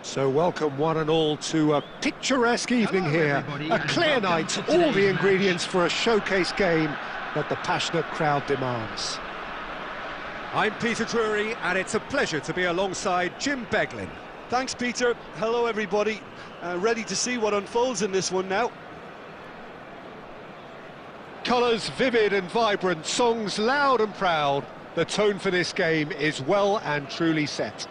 So welcome one and all to a picturesque evening here, a clear night, all the ingredients for a showcase game that the passionate crowd demands. I'm Peter Drury and it's a pleasure to be alongside Jim Beglin. Thanks Peter, hello everybody, ready to see what unfolds in this one now. Colours vivid and vibrant, songs loud and proud, the tone for this game is well and truly set.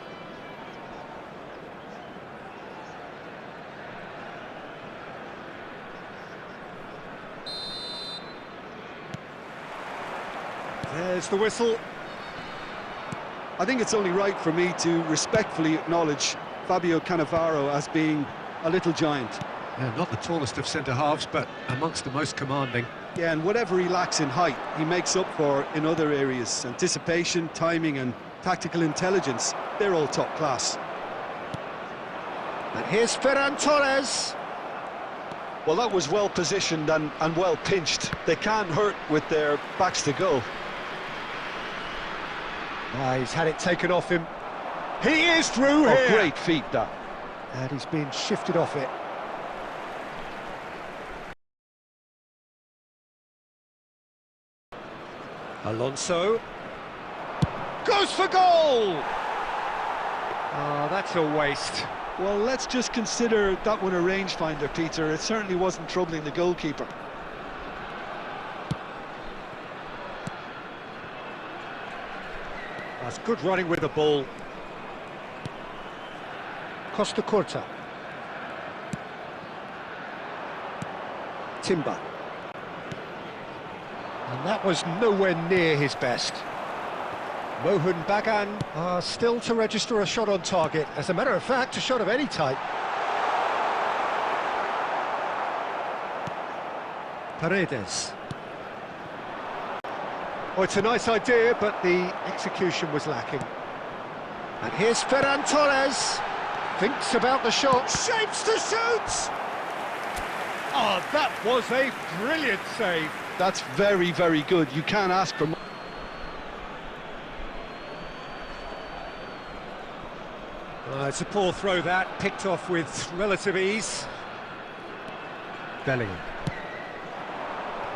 There's the whistle. I think it's only right for me to respectfully acknowledge Fabio Cannavaro as being a little giant. Yeah, not the tallest of centre-halves, but amongst the most commanding. Yeah, and whatever he lacks in height, he makes up for in other areas. Anticipation, timing and tactical intelligence, they're all top class. And here's Ferran Torres. Well, that was well positioned and well pinched. They can't hurt with their backs to goal. He's had it taken off him. He is through here. Great feat, that. And he's been shifted off it. Alonso. Goes for goal! Oh, that's a waste. Well, let's just consider that one a rangefinder, Peter. It certainly wasn't troubling the goalkeeper. That's good running with the ball. Costa Curta. Timber. And that was nowhere near his best. Mohun Bagan still to register a shot on target. As a matter of fact, a shot of any type. Paredes. Oh, it's a nice idea, but the execution was lacking. And here's Ferran Torres. Thinks about the shot. Shapes to shoot! Oh, that was a brilliant save. That's very, very good. You can't ask for more. It's a poor throw that, picked off with relative ease. Bellingham.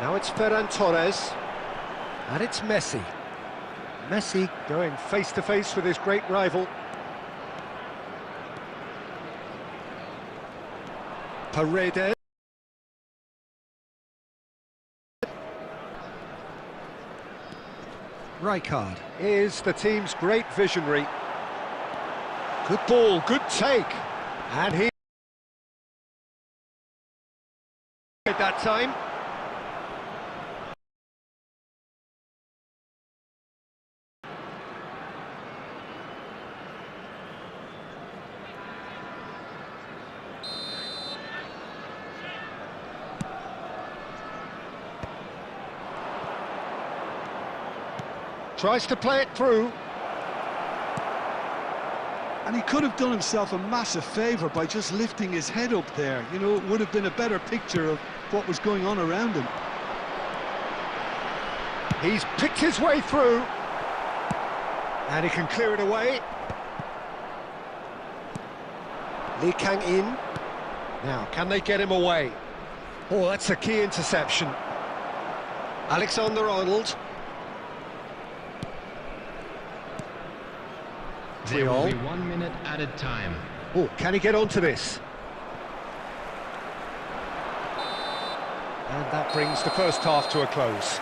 Now it's Ferran Torres. And it's Messi. Messi going face-to-face with his great rival. Paredes. Rijkaard is the team's great visionary. Good ball, good take. And he at that time. Tries to play it through. And he could have done himself a massive favour by just lifting his head up there. You know, it would have been a better picture of what was going on around him. He's picked his way through. And he can clear it away. Lee Kang-in. Now, can they get him away? Oh, that's a key interception. Alexander-Arnold. There will be 1 minute added time. Oh, can he get onto this? And that brings the first half to a close.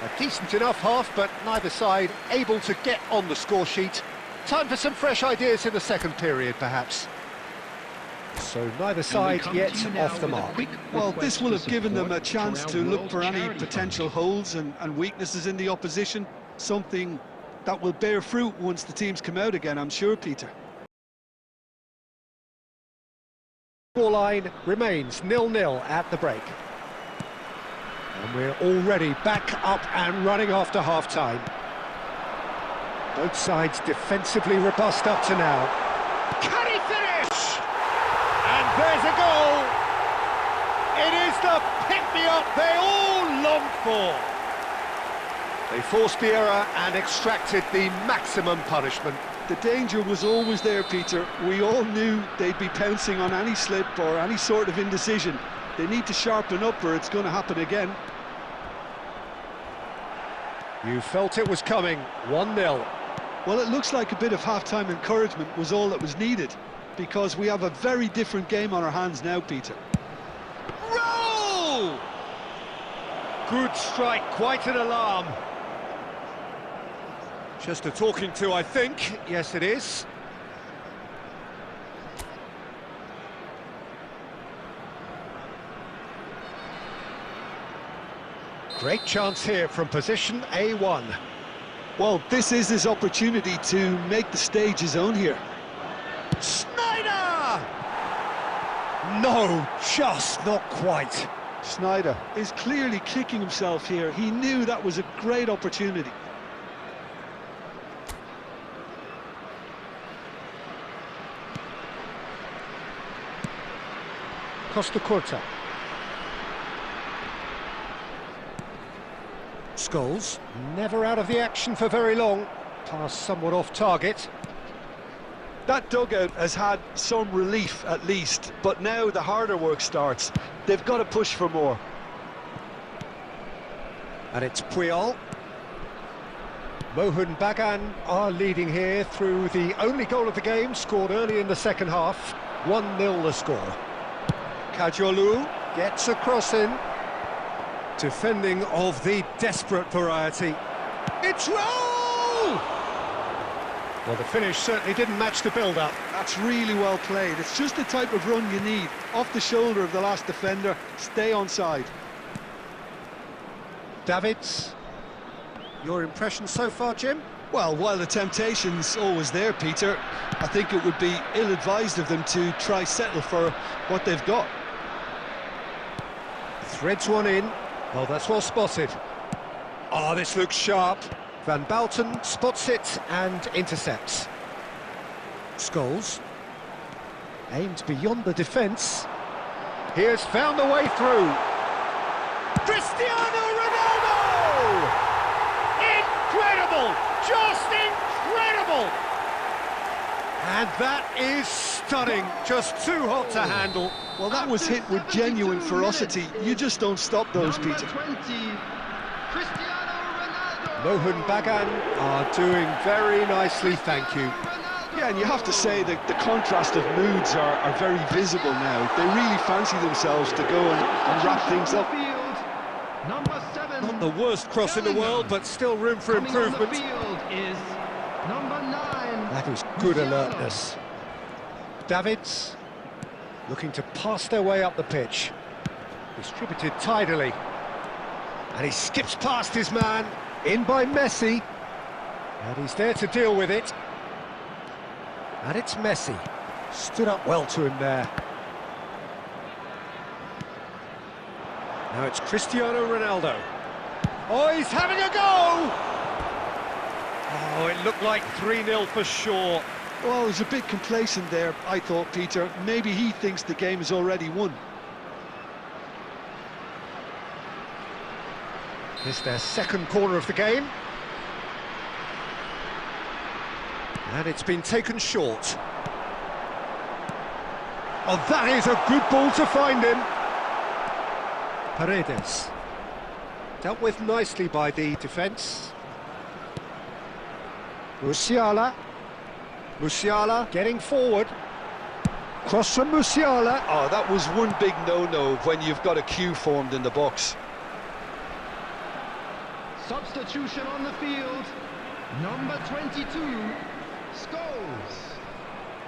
A decent enough half, but neither side able to get on the score sheet. Time for some fresh ideas in the second period, perhaps. So neither side yet off the mark. Well, this will have given them a chance to look for any potential holes and weaknesses in the opposition. Something that will bear fruit once the teams come out again, I'm sure, Peter. Scoreline remains 0-0 at the break. And we're already back up and running after half-time. Both sides defensively robust up to now. Can he finish? And there's a goal! It is the pick-me-up they all longed for. They forced the error and extracted the maximum punishment. The danger was always there, Peter. We all knew they'd be pouncing on any slip or any sort of indecision. They need to sharpen up or it's going to happen again. You felt it was coming, 1-0. Well, it looks like a bit of half-time encouragement was all that was needed, because we have a very different game on our hands now, Peter. Roll! Good strike, quite an alarm. Just a talking to, I think. Yes, it is. Great chance here from position A1. Well, this is his opportunity to make the stage his own here. Snyder! No, just not quite. Snyder is clearly kicking himself here. He knew that was a great opportunity. Costa Curta. Scholes, never out of the action for very long. Pass somewhat off target. That dugout has had some relief at least, but now the harder work starts. They've got to push for more. And it's Puyol. Mohun Bagan are leading here through the only goal of the game, scored early in the second half. 1-0 the score. Kajolu gets a cross in. Defending of the desperate variety. It's Roll! Well, the finish certainly didn't match the build-up. That's really well played. It's just the type of run you need. Off the shoulder of the last defender, stay onside. Davids, your impression so far, Jim? Well, while the temptation's always there, Peter, I think it would be ill-advised of them to try settle for what they've got. Threads one in. Oh, that's well spotted. Oh, this looks sharp. Van Bouten spots it and intercepts. Scholes. Aimed beyond the defence. He has found the way through. Cristiano Ronaldo! Incredible! Just incredible! And that is stunning, just too hot to handle. Well, that was hit with genuine ferocity. You just don't stop those, Peter. Mohun Bagan are doing very nicely, thank you. Yeah, and you have to say that the contrast of moods are very visible now. They really fancy themselves to go and wrap things up. Not the worst cross in the world, but still room for improvement. That was good alertness. Davids looking to pass their way up the pitch. Distributed tidily. And he skips past his man. In by Messi. And he's there to deal with it. And it's Messi. Stood up well to him there. Now it's Cristiano Ronaldo. Oh, he's having a go! Oh, it looked like 3-0 for sure. Well, he was a bit complacent there, I thought, Peter. Maybe he thinks the game is already won. It's their second corner of the game. And it's been taken short. Oh, that is a good ball to find him. Paredes. Dealt with nicely by the defence. Musiala. Musiala getting forward. Cross from Musiala. Oh, that was one big no-no when you've got a queue formed in the box. Substitution on the field. Number 22, Scholes.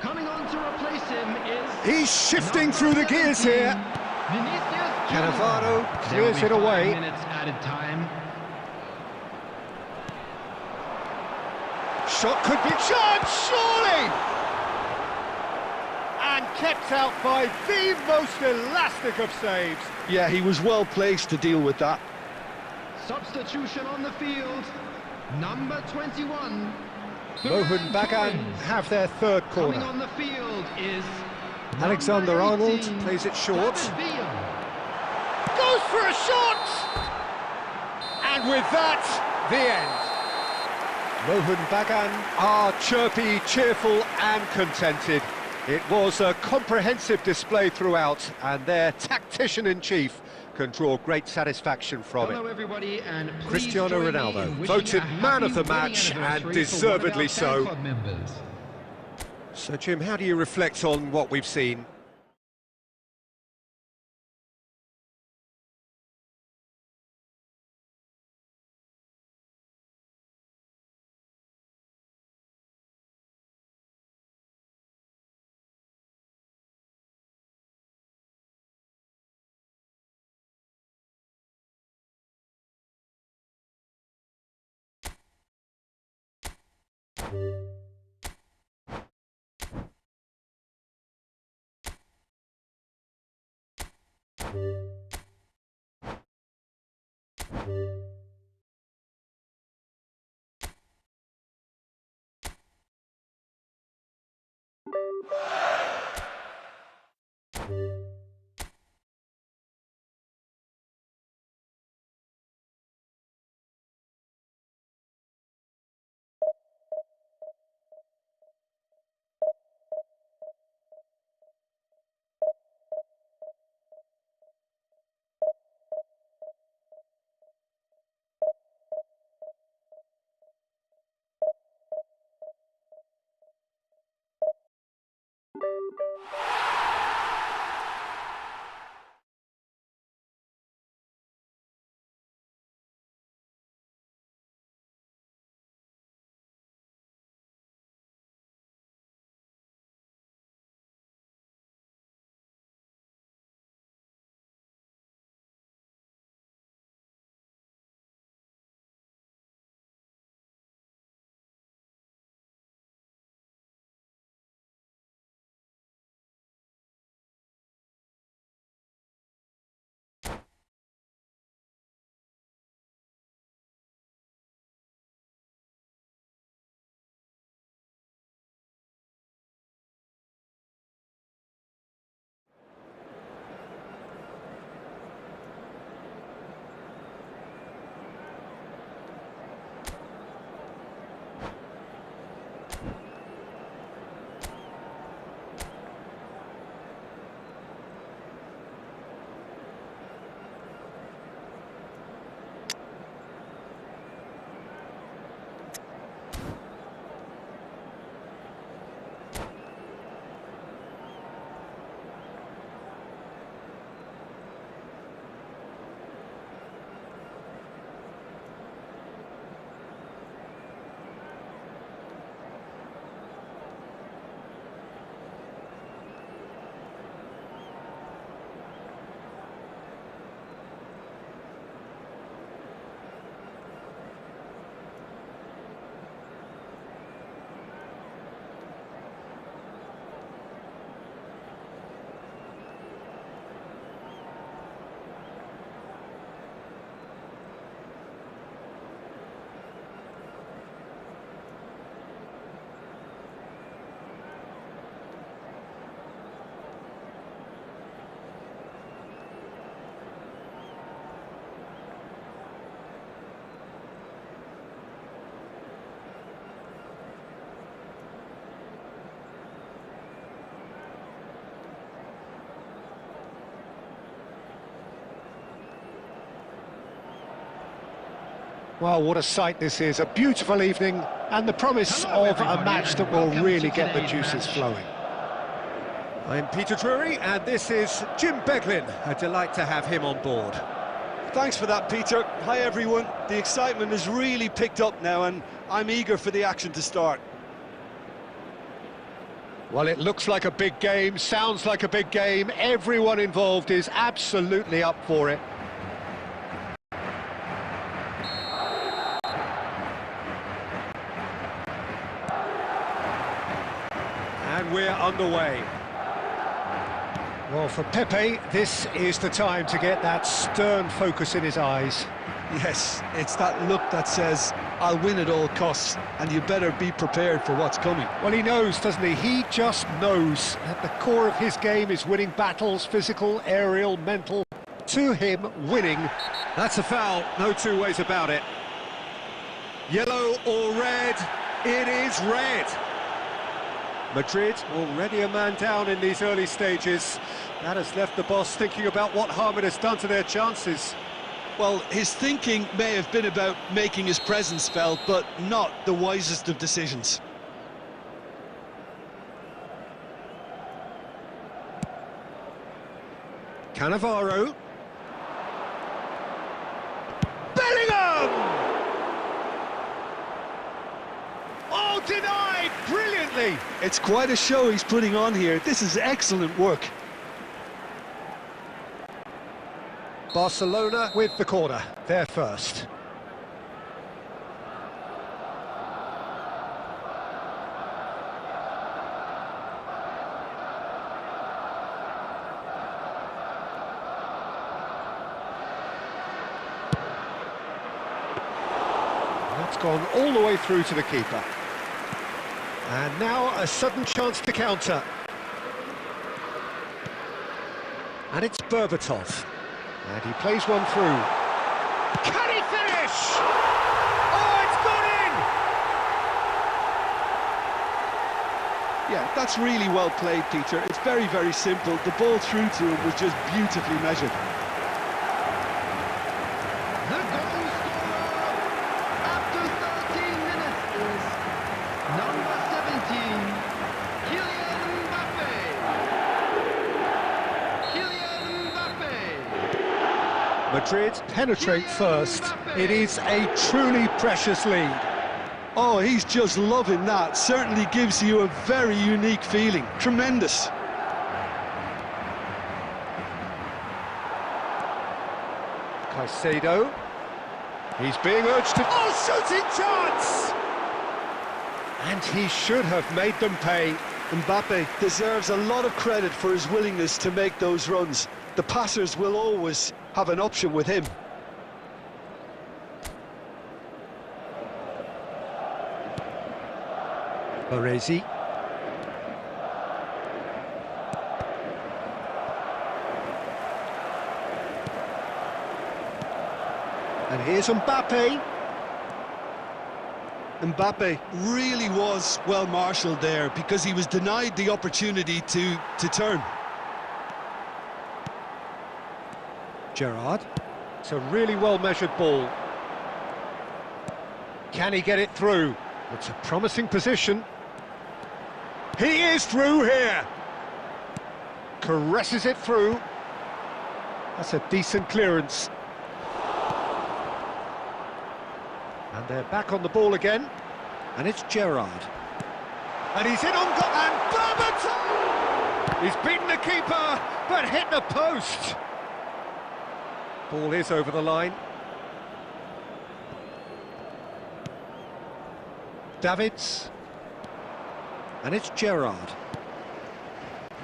Coming on to replace him is... He's shifting through the gears here. Cannavaro clears it away. 5 minutes added time. Shot could be charged, surely! And kept out by the most elastic of saves. Yeah, he was well placed to deal with that. Substitution on the field. Number 21. Mohun Bagan have their third corner. Coming on the field is Alexander-Arnold plays it short. Goes for a shot! And with that, the end. Mohun Bagan are chirpy, cheerful and contented. It was a comprehensive display throughout, and their tactician-in-chief can draw great satisfaction from Hello it. Everybody, and Cristiano Ronaldo, voted man of the match, and deservedly so. So, Jim, how do you reflect on what we've seen? Well, what a sight this is. A beautiful evening and the promise of a match that will really get the juices flowing. I'm Peter Drury and this is Jim Beglin. A delight to have him on board. Thanks for that, Peter. Hi, everyone. The excitement has really picked up now and I'm eager for the action to start. Well, it looks like a big game, sounds like a big game. Everyone involved is absolutely up for it. And we're underway. Well, for Pepe, this is the time to get that stern focus in his eyes. Yes, it's that look that says, I'll win at all costs, and you better be prepared for what's coming. Well, he knows, doesn't he? He just knows. At the core of his game is winning battles, physical, aerial, mental. To him, winning. That's a foul, no two ways about it. Yellow or red? It is red. Madrid already a man down in these early stages. That has left the boss thinking about what harm it has done to their chances. Well, his thinking may have been about making his presence felt, but not the wisest of decisions. Cannavaro. Bellingham! Oh, denied brilliantly! It's quite a show he's putting on here. This is excellent work. Barcelona with the corner, they're first. That's gone all the way through to the keeper. And now a sudden chance to counter. And it's Berbatov. And he plays one through. Can he finish? Oh, it's gone in! Yeah, that's really well played, Peter. It's very, very simple. The ball through to him was just beautifully measured. The goal scorer after 13 minutes is number 17, Kylian Mbappe. Kylian Mbappe. Madrid penetrate first. It is a truly precious lead. Oh, he's just loving that. Certainly gives you a very unique feeling. Tremendous. Caicedo. He's being urged to... Oh, shooting chance! And he should have made them pay. Mbappe deserves a lot of credit for his willingness to make those runs. The passers will always have an option with him. Baresi. And here's Mbappe. Mbappe really was well marshalled there because he was denied the opportunity to turn. Gerrard. It's a really well-measured ball. Can he get it through? It's a promising position. He is through here. Caresses it through. That's a decent clearance. And they're back on the ball again. And it's Gerrard. And he's in on goal. And Berbatov! He's beaten the keeper, but hit the post. Ball is over the line. Davids. And it's Gerrard.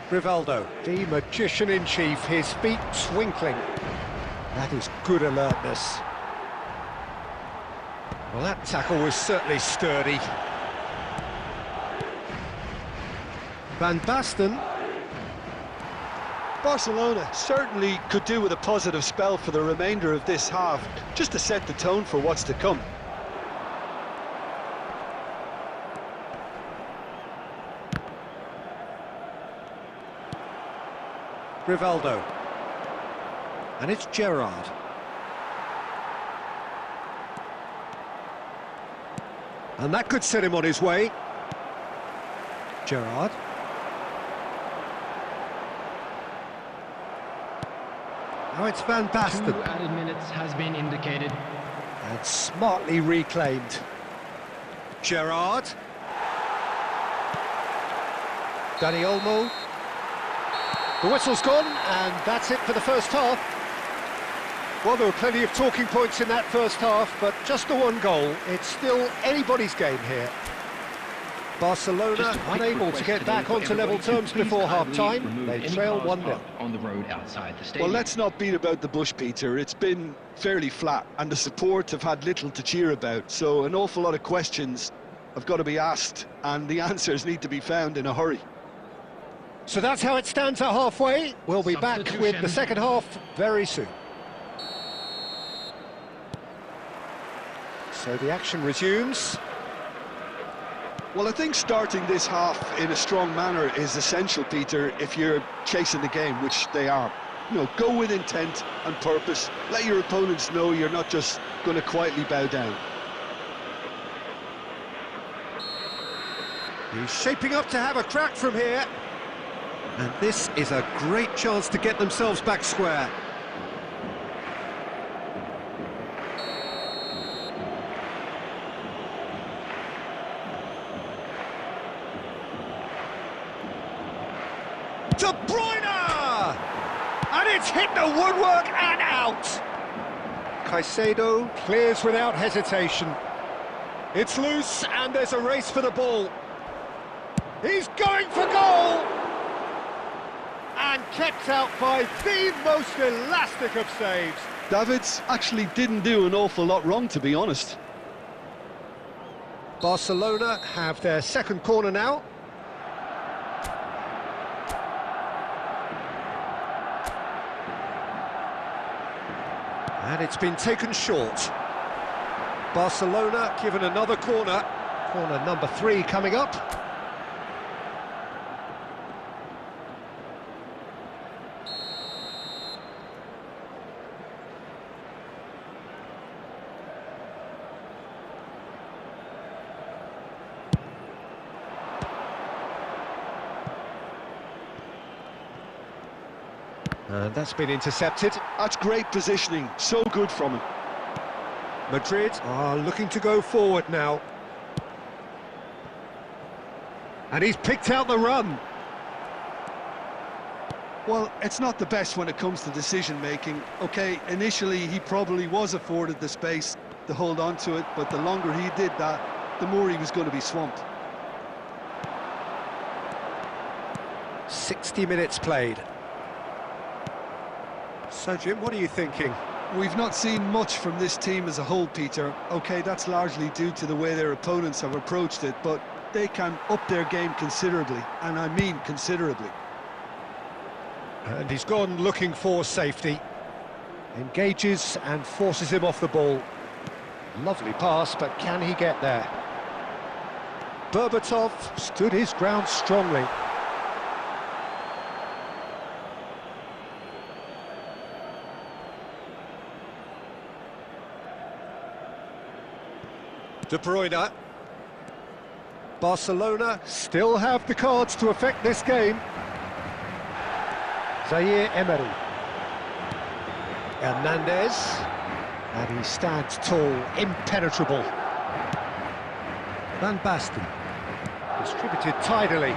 Rivaldo, the magician-in-chief, his feet twinkling. That is good alertness. Well, that tackle was certainly sturdy. Van Basten. Barcelona certainly could do with a positive spell for the remainder of this half, just to set the tone for what's to come. Rivaldo. And it's Gerrard. And that could set him on his way. Gerrard. Now it's Van Basten. 2 added minutes has been indicated. And smartly reclaimed. Gerrard. Dani Olmo. The whistle's gone, and that's it for the first half. Well, there were plenty of talking points in that first half, but just the one goal. It's still anybody's game here. Barcelona unable to get back onto level terms before half-time. They trail 1-0. On the road outside the stadium. Well, let's not beat about the bush, Peter. It's been fairly flat, and the support have had little to cheer about. So an awful lot of questions have got to be asked, and the answers need to be found in a hurry. So that's how it stands at halfway. We'll be back with the second half very soon. So the action resumes. Well, I think starting this half in a strong manner is essential, Peter, if you're chasing the game, which they are. You know, go with intent and purpose. Let your opponents know you're not just going to quietly bow down. He's shaping up to have a crack from here. And this is a great chance to get themselves back square. De Bruyne! And it's hit the woodwork and out! Caicedo clears without hesitation. It's loose and there's a race for the ball. He's going for goal! And kept out by the most elastic of saves. Davids actually didn't do an awful lot wrong, to be honest. Barcelona have their second corner now. And it's been taken short. Barcelona given another corner. Corner number 3 coming up. And that's been intercepted. That's great positioning, so good from him. Madrid are looking to go forward now. And he's picked out the run. Well, it's not the best when it comes to decision-making. Okay, initially he probably was afforded the space to hold on to it, but the longer he did that, the more he was going to be swamped. 60 minutes played. So, Jim, what are you thinking? We've not seen much from this team as a whole, Peter. Okay, that's largely due to the way their opponents have approached it, but they can up their game considerably, and I mean considerably. And he's gone looking for safety. Engages and forces him off the ball. Lovely pass, but can he get there? Berbatov stood his ground strongly. De Bruyne. Barcelona still have the cards to affect this game. Zaire Emery. Hernandez. And he stands tall, impenetrable. Van Basten. Distributed tidily.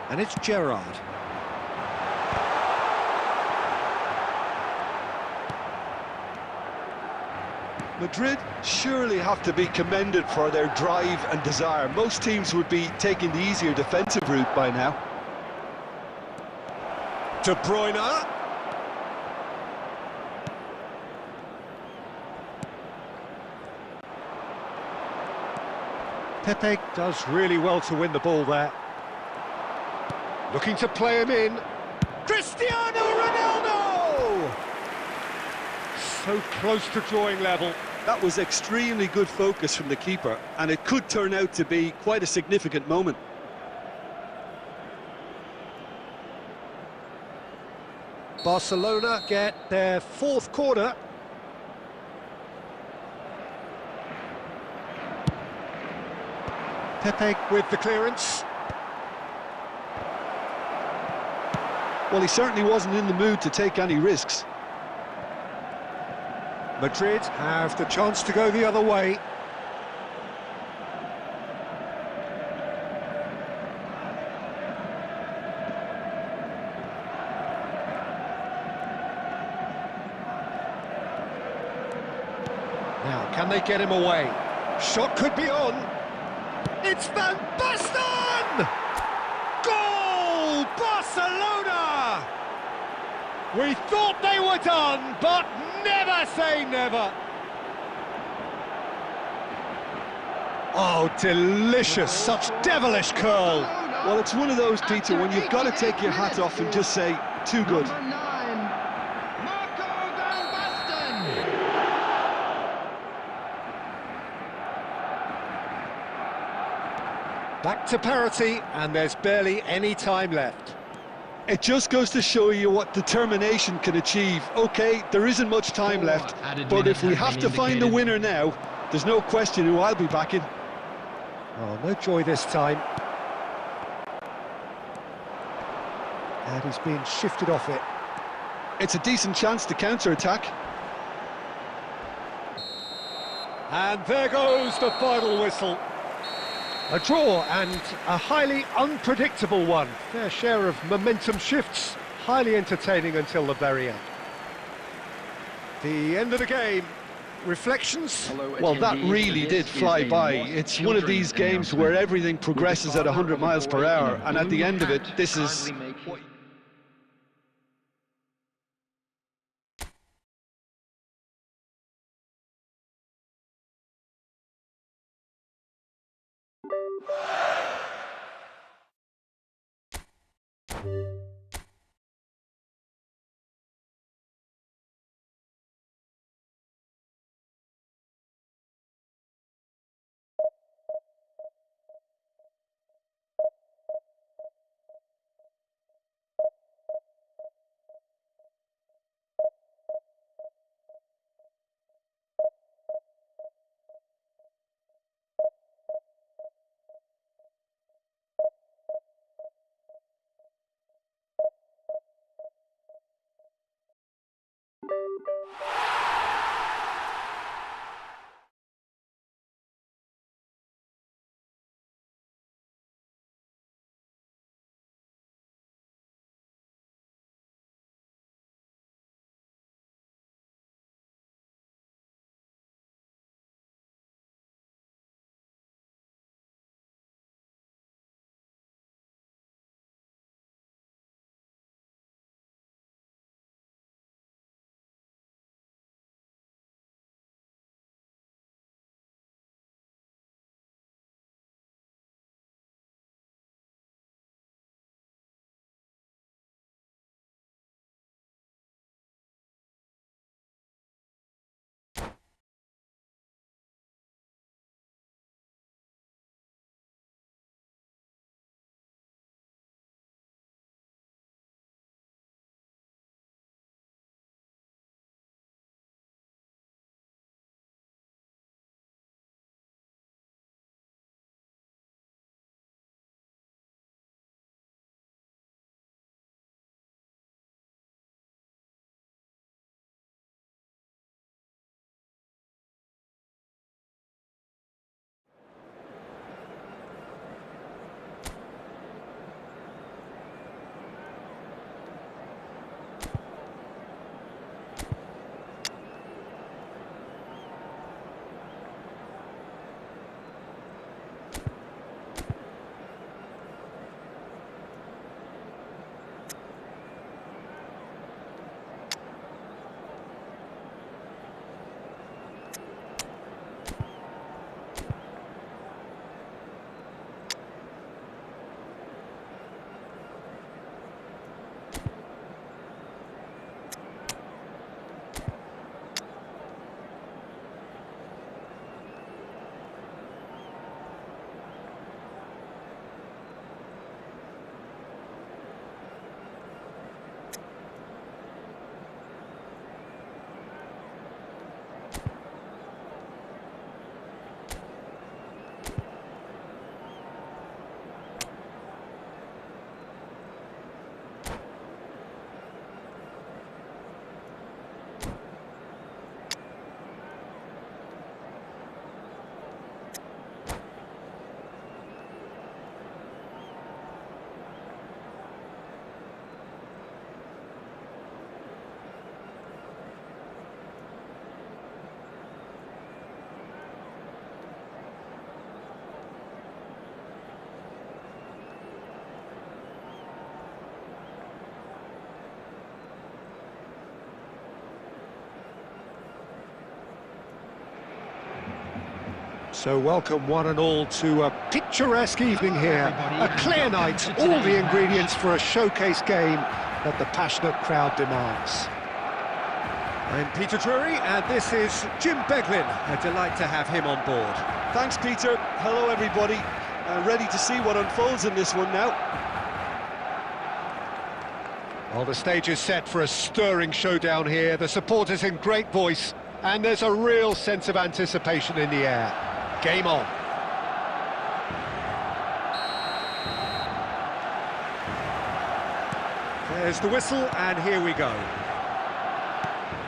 And it's Gerrard. Madrid surely have to be commended for their drive and desire. Most teams would be taking the easier defensive route by now. De Bruyne. Pepe does really well to win the ball there. Looking to play him in. Cristiano Ronaldo! So close to drawing level. That was extremely good focus from the keeper, and it could turn out to be quite a significant moment. Barcelona get their fourth corner. Pepe with the clearance. Well, he certainly wasn't in the mood to take any risks. Madrid have the chance to go the other way. Now, can they get him away? Shot could be on. It's Van Basten! Goal! Barcelona! We thought they were done, but never say never. Oh, delicious, such devilish curl. Well, it's one of those, Peter, when you've got to take your hat off and just say, too good. Number 9, Marco Van Basten. Back to parity, and there's barely any time left. It just goes to show you what determination can achieve. OK, there isn't much time left, but if we have to find the winner now, there's no question who I'll be backing. Oh, no joy this time. And he's being shifted off it. It's a decent chance to counter-attack. And there goes the final whistle. A draw, and a highly unpredictable one. Fair share of momentum shifts, highly entertaining until the very end. The end of the game. Reflections? Well, that really did fly by. It's one of these games where everything progresses at 100 miles per hour, and at the end of it, this is So welcome one and all to a picturesque evening here. A clear night, all the ingredients for a showcase game that the passionate crowd demands. I'm Peter Drury, and this is Jim Beglin. A delight to have him on board. Thanks, Peter. Hello, everybody. Ready to see what unfolds in this one now. Well, the stage is set for a stirring showdown here. The supporters in great voice, and there's a real sense of anticipation in the air. Game on. There's the whistle, and here we go.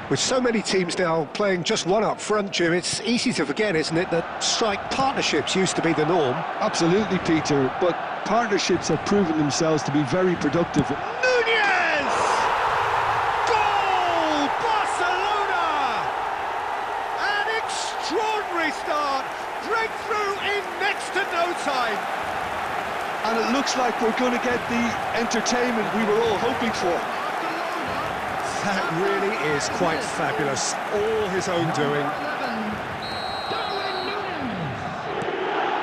With so many teams now playing just one up front, Jim, it's easy to forget, isn't it, that strike partnerships used to be the norm. Absolutely, Peter, but partnerships have proven themselves to be very productive. Nunez! Goal! Barcelona! An extraordinary start. Breakthrough in next to no time. And it looks like we're going to get the entertainment we were all hoping for. That really is quite fabulous. All his own doing.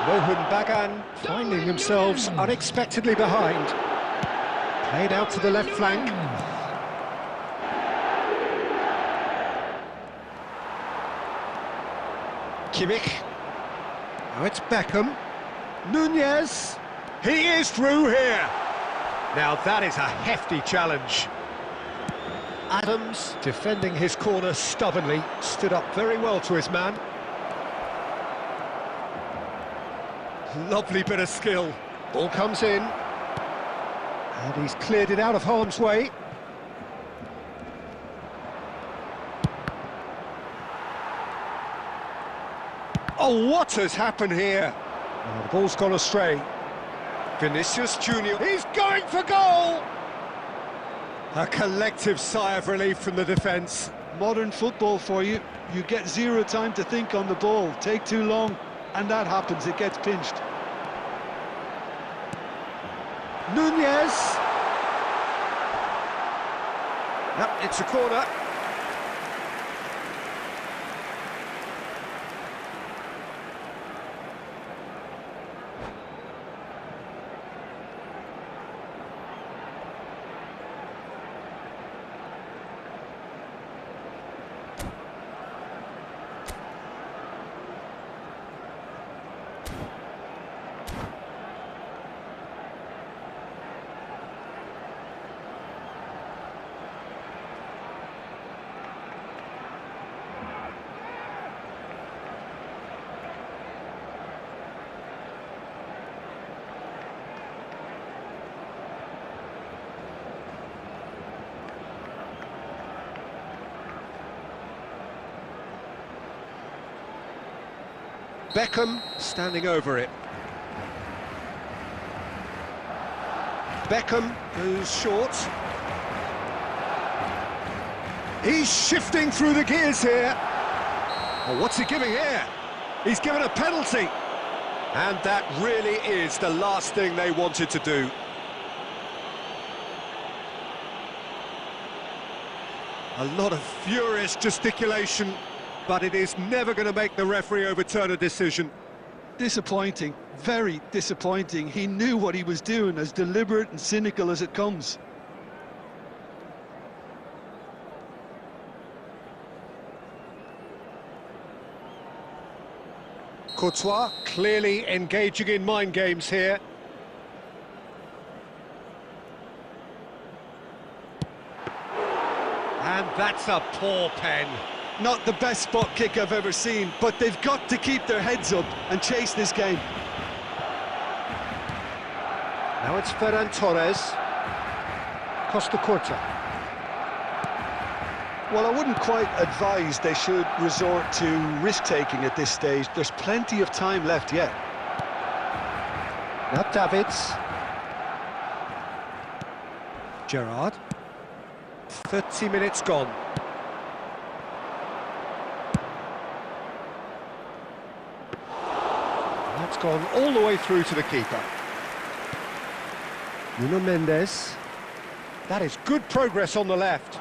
Mohun Bagan finding themselves unexpectedly behind. Played out to the left flank. Kimmich. Now it's Beckham. Nunez. He is through here. Now that is a hefty challenge. Adams, defending his corner stubbornly, stood up very well to his man. Lovely bit of skill. Ball comes in. And he's cleared it out of harm's way. Oh, what has happened here? Oh, the ball's gone astray. Vinicius Junior, he's going for goal! A collective sigh of relief from the defence. Modern football for you. You get zero time to think on the ball. Take too long, and that happens. It gets pinched. Nunez. Yep, it's a corner. Beckham standing over it. Beckham goes short. He's shifting through the gears here. Oh, what's he giving here? He's given a penalty. And that really is the last thing they wanted to do. A lot of furious gesticulation, but it is never going to make the referee overturn a decision. Disappointing, very disappointing. He knew what he was doing, as deliberate and cynical as it comes. Courtois clearly engaging in mind games here. And that's a poor pen. Not the best spot kick I've ever seen, but they've got to keep their heads up and chase this game. Now it's Ferran Torres. Costa Curta. Well, I wouldn't quite advise they should resort to risk-taking at this stage. There's plenty of time left yet. Now Davids. Gerrard. 30 minutes gone. That's gone all the way through to the keeper. Nuno Mendes. That is good progress on the left.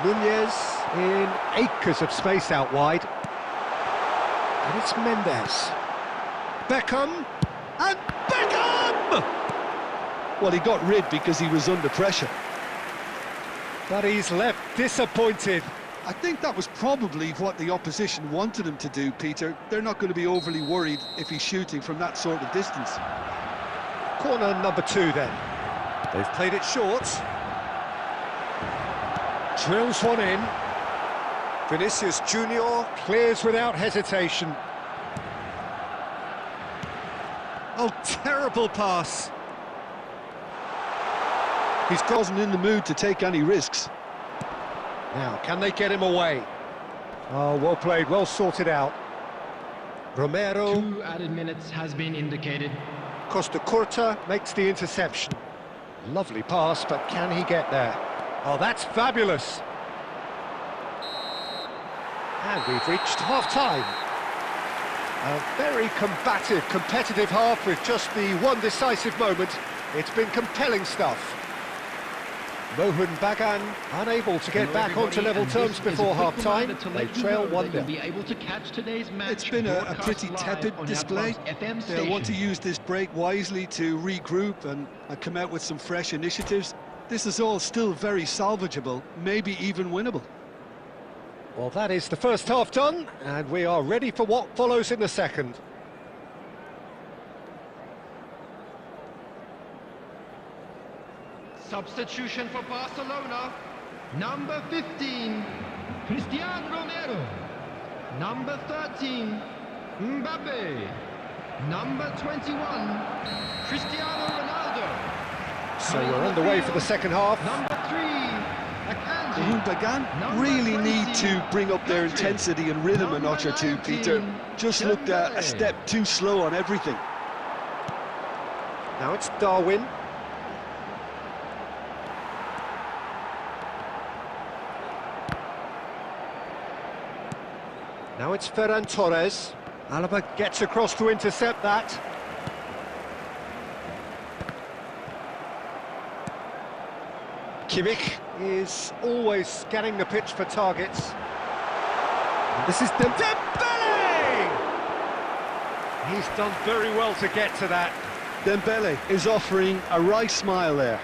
Nunez in acres of space out wide. And it's Mendes. Beckham. And Beckham! Well, he got rid because he was under pressure. But he's left disappointed. I think that was probably what the opposition wanted him to do, Peter. They're not going to be overly worried if he's shooting from that sort of distance. Corner number 2 then. They've played it short. Drills one in. Vinicius Junior clears without hesitation. Oh, terrible pass. He wasn't in the mood to take any risks. Now, can they get him away? Oh, well played, well sorted out. Romero. 2 added minutes has been indicated. Costa Curta makes the interception. Lovely pass, but can he get there? Oh, that's fabulous. And we've reached half-time. A very combative, competitive half with just the one decisive moment. It's been compelling stuff. Mohun Bagan unable to get back onto level terms before half-time. They trail 1-0. It's been a pretty tepid display. They'll want to use this break wisely to regroup and come out with some fresh initiatives. This is all still very salvageable, maybe even winnable. Well, that is the first half done, and we are ready for what follows in the second. Substitution for Barcelona. Number 15, Cristiano Romero. Number 13, Mbappe. Number 21, Cristiano Ronaldo. So we're on the way for the second half. Number 3, Akanji. Bagan really need to bring up their intensity and rhythm a notch or two, Peter. Just looked a step too slow on everything. Now it's Darwin. Now it's Ferran Torres. Alaba gets across to intercept that. Kimmich is always scanning the pitch for targets. And this is Dembele! He's done very well to get to that. Dembele is offering a wry smile there.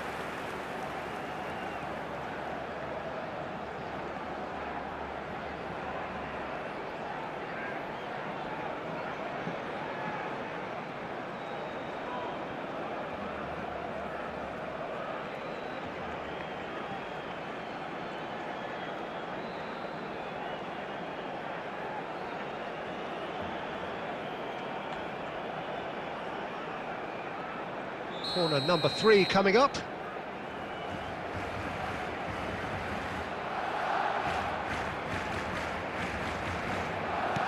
Corner number 3 coming up.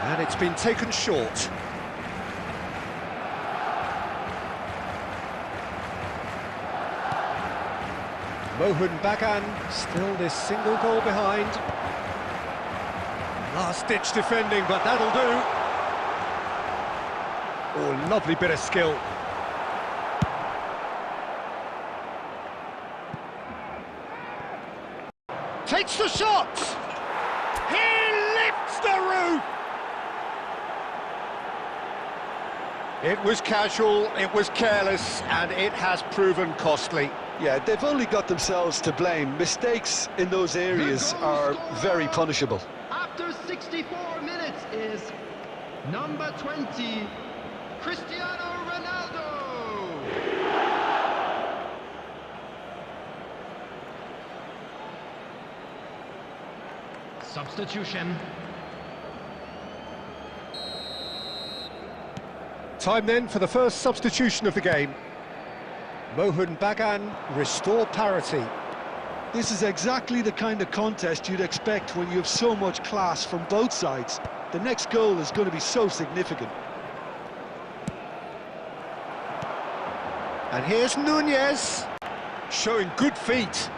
And it's been taken short. Mohun Bagan still this single goal behind. Last-ditch defending, but that'll do. Oh, lovely bit of skill. Takes the shot! He lifts the roof! It was casual, it was careless, and it has proven costly. Yeah, they've only got themselves to blame. Mistakes in those areas are very punishable. After 64 minutes is number 20, Cristiano Ronaldo. Substitution. Time then for the first substitution of the game. Mohun Bagan restore parity. This is exactly the kind of contest you'd expect when you have so much class from both sides. The next goal is going to be so significant. And here's Nunez, showing good feet.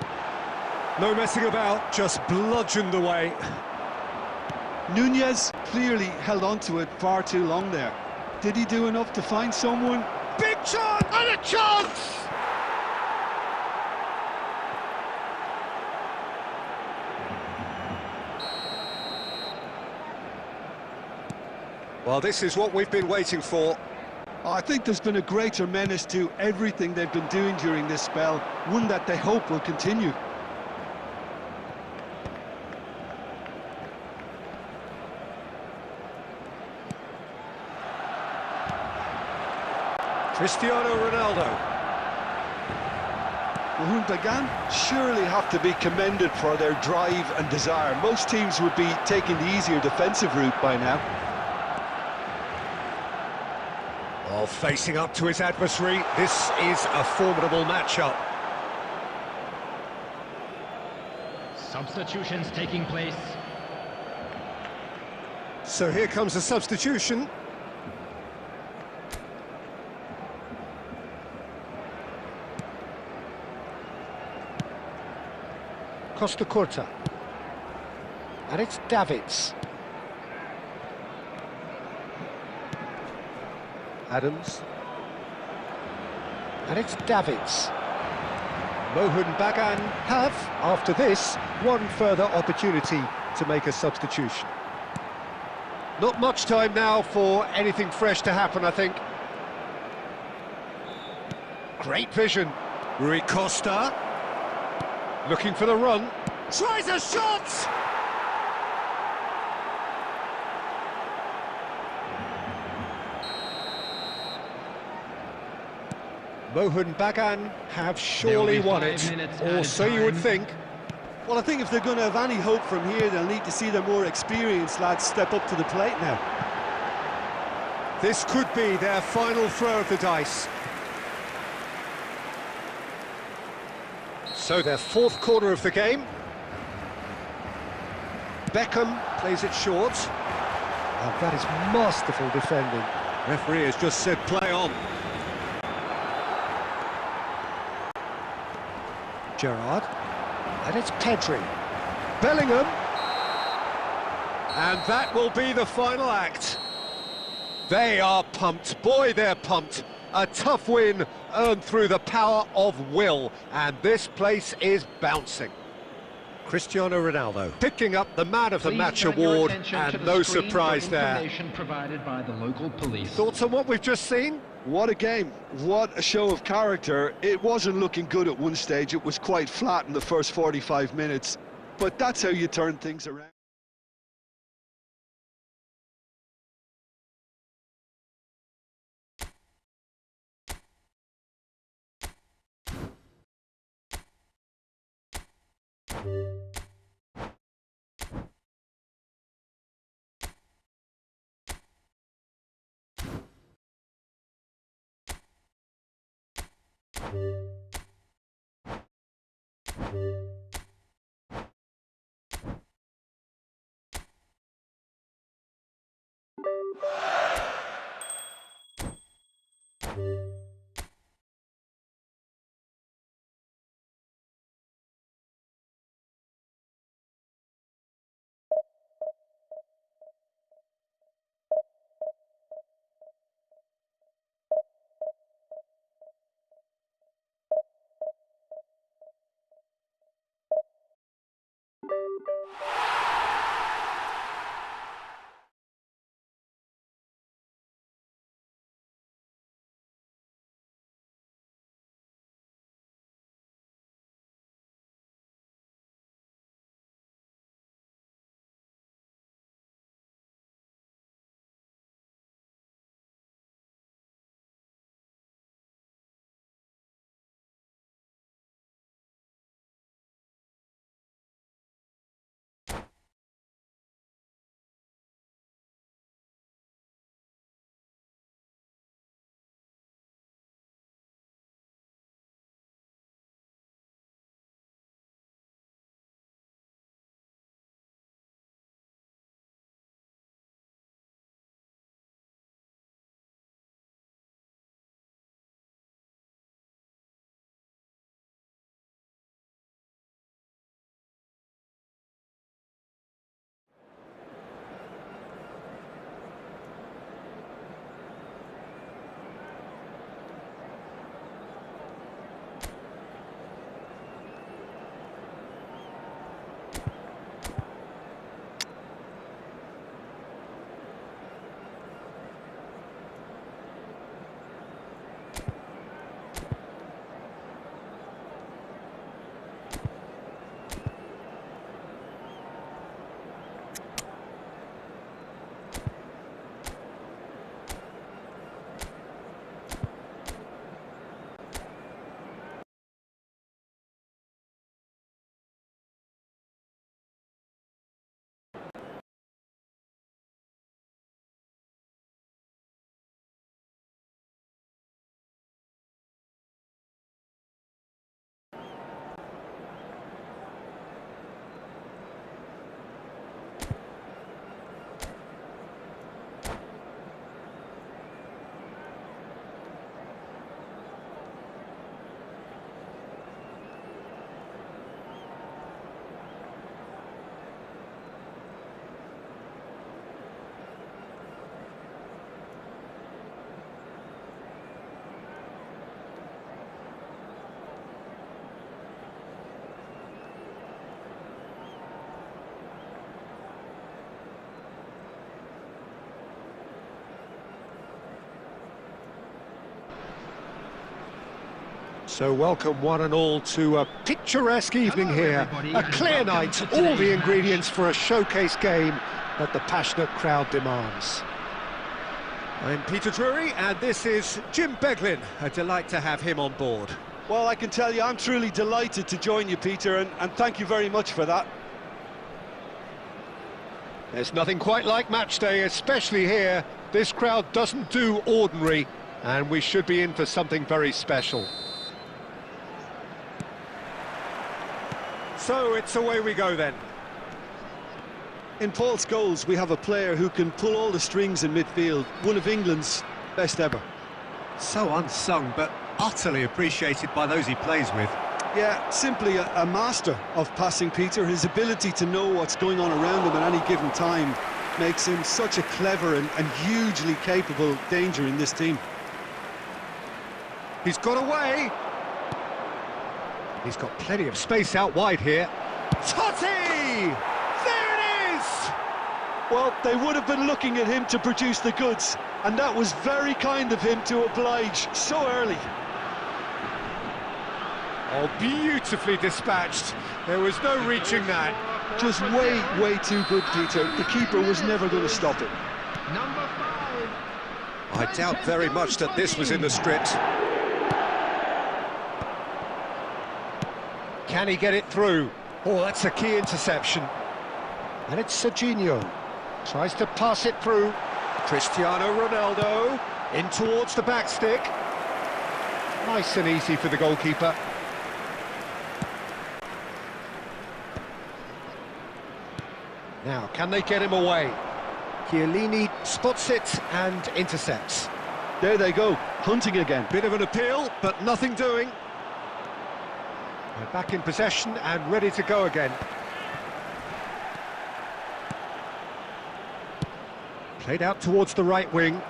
No messing about, just bludgeoned away. Nunez clearly held on to it far too long there. Did he do enough to find someone? Big chance and a chance! Well, this is what we've been waiting for. I think there's been a greater menace to everything they've been doing during this spell, one that they hope will continue. Cristiano Ronaldo. Well, who began surely have to be commended for their drive and desire. Most teams would be taking the easier defensive route by now. Well, facing up to his adversary, this is a formidable matchup. Substitutions taking place. So here comes a substitution. Costa Curta. And it's Davids. Adams. And it's Davids. Mohun Bagan have, after this, one further opportunity to make a substitution. Not much time now for anything fresh to happen, I think. Great vision. Rui Costa. Looking for the run. Tries a shot! Mohun Bagan have surely won it, or so you would think. Well, I think if they're going to have any hope from here, they'll need to see their more experienced lads step up to the plate now. This could be their final throw of the dice. So their fourth corner of the game. Beckham plays it short. And that is masterful defending. Referee has just said play on. Gerrard. And it's Pedri. Bellingham. And that will be the final act. They are pumped. Boy, they're pumped. A tough win earned through the power of will. And this place is bouncing. Cristiano Ronaldo Picking up the Man of the Please Match turn your award, attention to and the no screen for surprise there. information provided by the local police. Thoughts on what we've just seen? What a game, what a show of character. It wasn't looking good at one stage, it was quite flat in the first 45 minutes, but that's how you turn things around. So welcome one and all to a picturesque evening here. A clear night, all the ingredients for a showcase game that the passionate crowd demands. I'm Peter Drury, and this is Jim Beglin. A delight to have him on board. Well, I can tell you I'm truly delighted to join you, Peter, and thank you very much for that. There's nothing quite like match day, especially here. This crowd doesn't do ordinary, and we should be in for something very special. So it's away we go then. In Paul Scholes, we have a player who can pull all the strings in midfield, one of England's best ever. So unsung, but utterly appreciated by those he plays with. Yeah, simply a master of passing, Peter. His ability to know what's going on around him at any given time makes him such a clever and hugely capable danger in this team. He's got away. He's got plenty of space out wide here. Totti! There it is! Well, they would have been looking at him to produce the goods, and that was very kind of him to oblige so early. Oh, beautifully dispatched. There was no reaching that. Just way too good, Peter. The keeper was never going to stop it. Number 5. I doubt very much that this was in the script. Can he get it through? Oh, that's a key interception. And it's Serginho. Tries to pass it through. Cristiano Ronaldo in towards the back stick. Nice and easy for the goalkeeper. Now, can they get him away? Chiellini spots it and intercepts. There they go, hunting again. Bit of an appeal, but nothing doing. They're back in possession and ready to go again. Played out towards the right wing.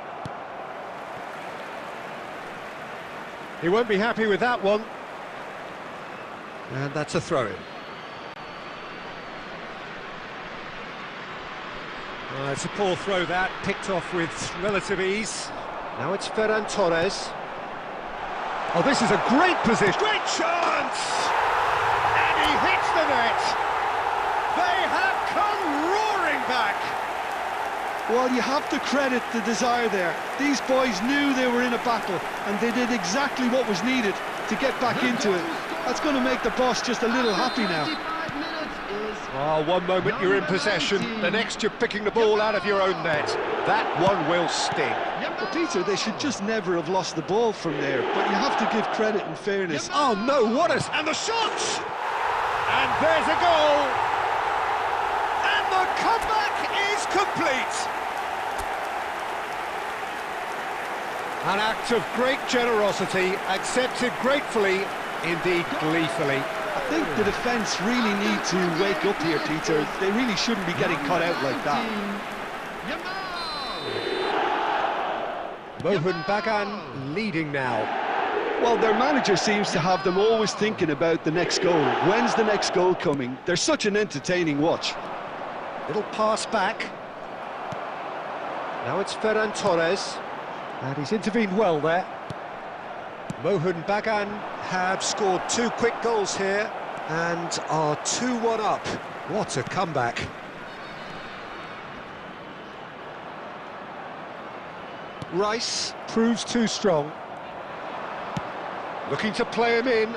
He won't be happy with that one. And that's a throw-in. It's a poor throw that, picked off with relative ease. Now it's Ferran Torres. Oh, this is a great position. Great chance! And he hits the net. They have come roaring back. Well, you have to credit the desire there. These boys knew they were in a battle, and they did exactly what was needed to get back into it. That's going to make the boss just a little happy now. Oh, one moment you're in possession, the next you're picking the ball out of your own net. That one will sting. Well, Peter, they should just never have lost the ball from there, but you have to give credit and fairness. Oh no, what a... and the shot! And there's a goal! And the comeback is complete! An act of great generosity, accepted gratefully, indeed gleefully. I think the defence really need to wake up here, Peter. They really shouldn't be getting caught out like that. Mohun Bagan leading now. Well, their manager seems to have them always thinking about the next goal. When's the next goal coming? They're such an entertaining watch. Little pass back. Now it's Ferran Torres. And he's intervened well there. Mohun Bagan have scored 2 quick goals here and are 2-1 up. What a comeback. Rice proves too strong. Looking to play him in.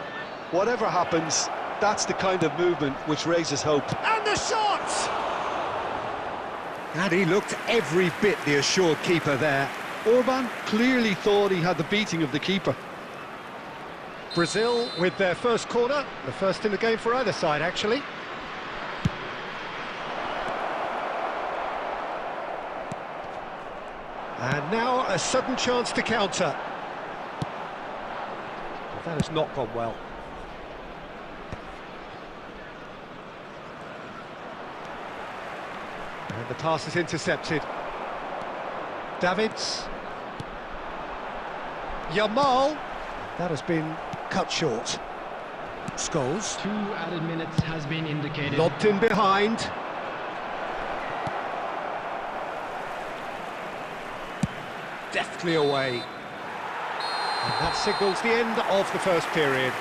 Whatever happens, that's the kind of movement which raises hope. And the shot! And he looked every bit the assured keeper there. Orban clearly thought he had the beating of the keeper. Brazil with their first corner, the first in the game for either side, actually. And now a sudden chance to counter. Well, that has not gone well. And the pass is intercepted. Davids. Yamal. That has been cut short. Scholes. 2 added minutes has been indicated. Lobbed in behind. Deftly away. And that signals the end of the first period.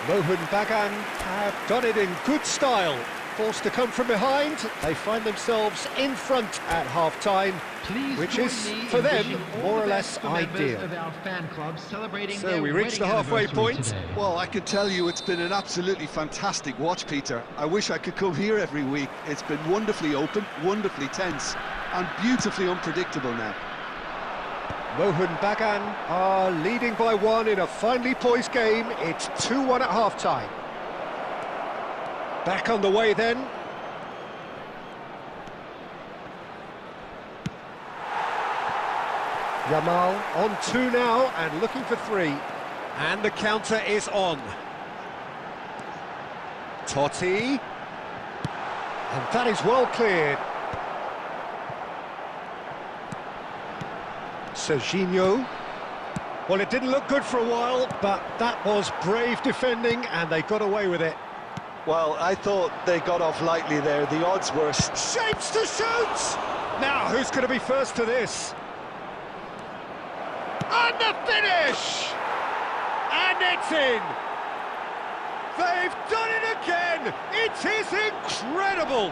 Mohun Bagan have done it in good style. Forced to come from behind, they find themselves in front at half-time, which is, for them, more or less ideal. So we reached the halfway point. Today. Well, I can tell you it's been an absolutely fantastic watch, Peter. I wish I could come here every week. It's been wonderfully open, wonderfully tense, and beautifully unpredictable now. Mohun Bagan are leading by 1 in a finely poised game. It's 2-1 at half-time. Back on the way then. Yamal on 2 now and looking for 3. And the counter is on. Totti. And that is well cleared. Serginho. Well, it didn't look good for a while, but that was brave defending and they got away with it. Well, I thought they got off lightly there. The odds were... Shapes to shoot! Now, who's going to be first to this? And the finish! And it's in! They've done it again! It is incredible!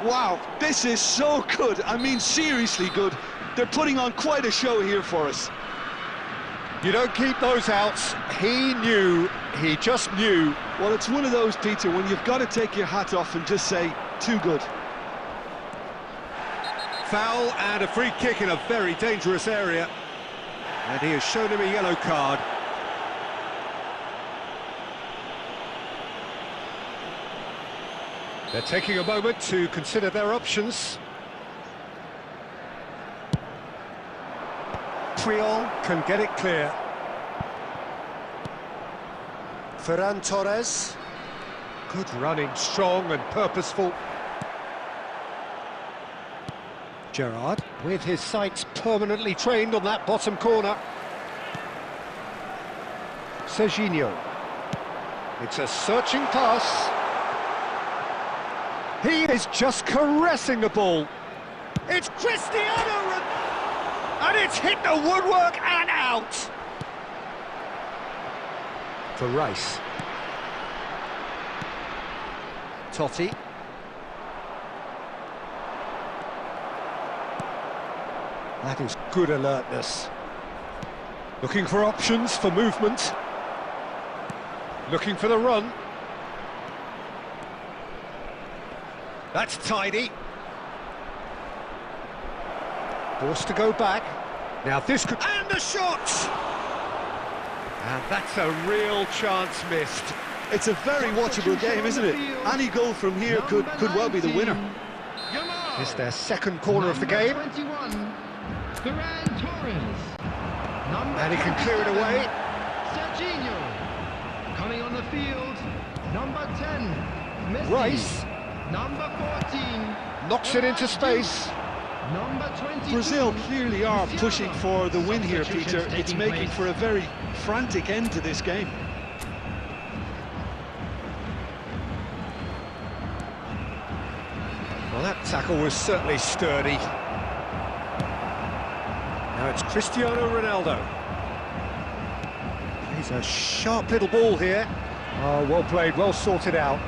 Wow, this is so good. I mean, seriously good. They're putting on quite a show here for us. You don't keep those outs. He knew, he just knew. Well, it's one of those, Peter, when you've got to take your hat off and just say, too good. Foul and a free kick in a very dangerous area. And he has shown him a yellow card. They're taking a moment to consider their options. Puyol can get it clear. Ferran Torres. Good running, strong and purposeful. Gerrard, with his sights permanently trained on that bottom corner. Serginho. It's a searching pass. He is just caressing the ball. It's Cristiano Ronaldo! And it's hit the woodwork and out! For Rice. Totti. That is good alertness. Looking for options for movement. Looking for the run. That's tidy. Forced to go back. Now this could... And the shot! And that's a real chance missed. It's a very watchable game, isn't it? Any goal from here could well be the winner. It's their second corner of the game. And he can clear it away. Serginho coming on the field. Number 10, Messi. Rice. Number 14. Knocks it into space. Number 22. Brazil clearly are pushing for the win here, Peter. It's making for a very frantic end to this game. Well, that tackle was certainly sturdy. Now it's Cristiano Ronaldo. He's a sharp little ball here. Oh, well played, well sorted out.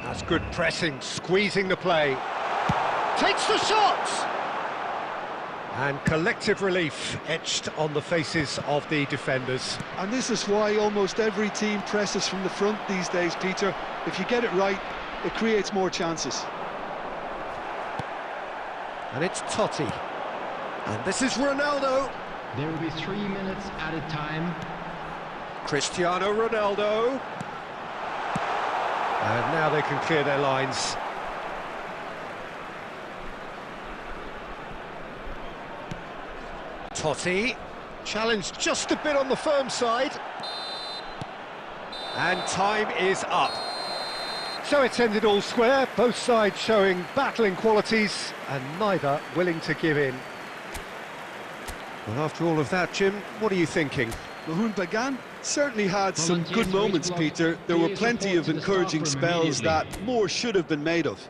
That's good pressing, squeezing the play. Takes the shot! And collective relief etched on the faces of the defenders. And this is why almost every team presses from the front these days, Peter. If you get it right, it creates more chances. And it's Totti. And this is Ronaldo. There will be 3 minutes added time. Cristiano Ronaldo. And now they can clear their lines. Totti, challenged just a bit on the firm side. And time is up. So it's ended all square, both sides showing battling qualities and neither willing to give in. Well, after all of that, Jim, what are you thinking? Mohun Bagan certainly had some good moments, Peter. There were plenty of encouraging spells that more should have been made of.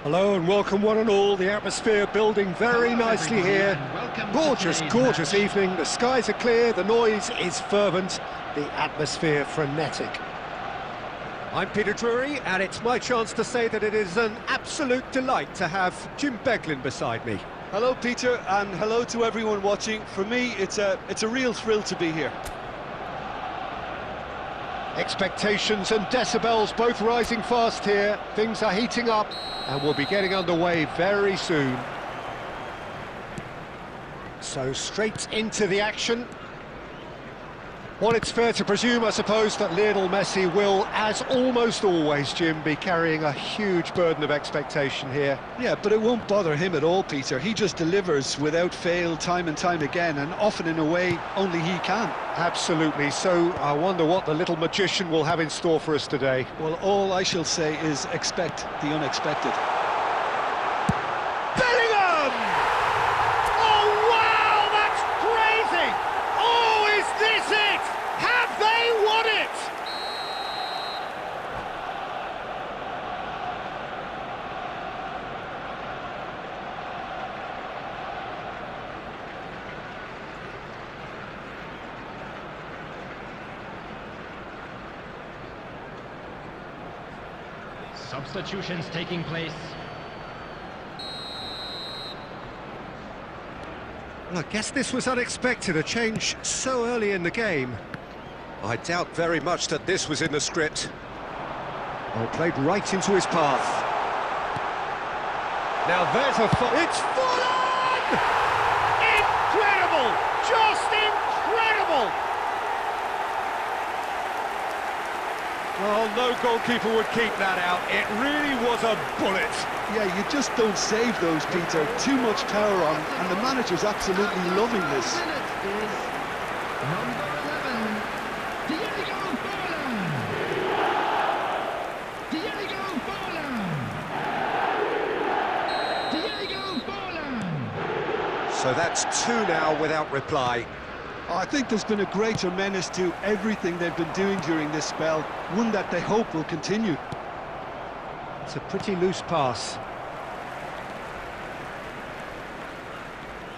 Hello and welcome one and all. The atmosphere building very nicely here. Gorgeous, gorgeous evening. The skies are clear, the noise is fervent, the atmosphere frenetic. I'm Peter Drury, and it's my chance to say that it is an absolute delight to have Jim Beglin beside me. Hello, Peter, and hello to everyone watching. For me, it's a real thrill to be here. Expectations and decibels both rising fast here. Things are heating up and we'll be getting underway very soon. So straight into the action. Well, it's fair to presume, I suppose, that Lionel Messi will, as almost always, Jim, be carrying a huge burden of expectation here. Yeah, but it won't bother him at all, Peter. He just delivers without fail time and time again, and often in a way only he can. Absolutely. So I wonder what the little magician will have in store for us today. Well, all I shall say is expect the unexpected. Bellingham! Oh, wow, that's crazy! Oh, is this it? Have they won it? Substitutions taking place. Well, I guess this was unexpected, a change so early in the game. I doubt very much that this was in the script. Well, played right into his path. Now there's it's full on! Incredible! Just incredible! Well, no goalkeeper would keep that out. It really was a bullet. Yeah, you just don't save those, Peter. Too much power on, and the manager's absolutely loving this. Number 11, Diego Forlan. Diego Forlan. Diego Forlan. So that's two now without reply. I think there's been a greater menace to everything they've been doing during this spell, one that they hope will continue. It's a pretty loose pass.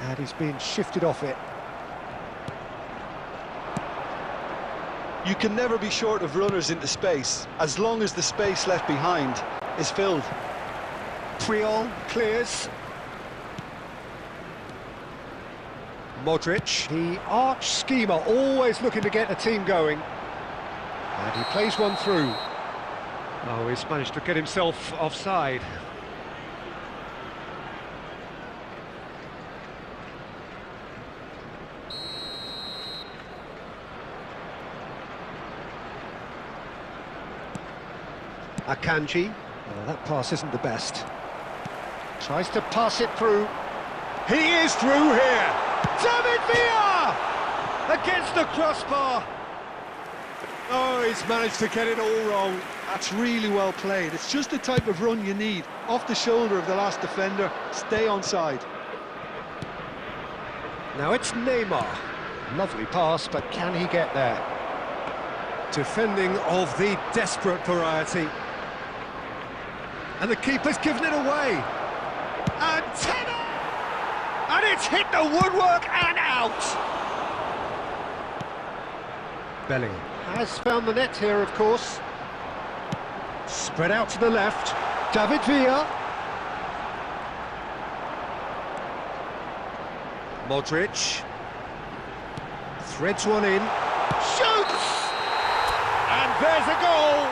And he's been shifted off it. You can never be short of runners into space, as long as the space left behind is filled. Puyol clears. Modric, the arch schemer, always looking to get the team going. And he plays one through. Oh, he's managed to get himself offside. Akanji. Oh, that pass isn't the best. Tries to pass it through. He is through here. David Villa! Against the crossbar. Oh, he's managed to get it all wrong. That's really well played. It's just the type of run you need. Off the shoulder of the last defender, stay onside. Now it's Neymar. Lovely pass, but can he get there? Defending of the desperate variety. And the keeper's given it away. And tenor! And it's hit the woodwork and out! Bellingham has found the net here, of course. Spread out to the left. David Villa. Modric. Threads one in. Shoots! And there's a goal!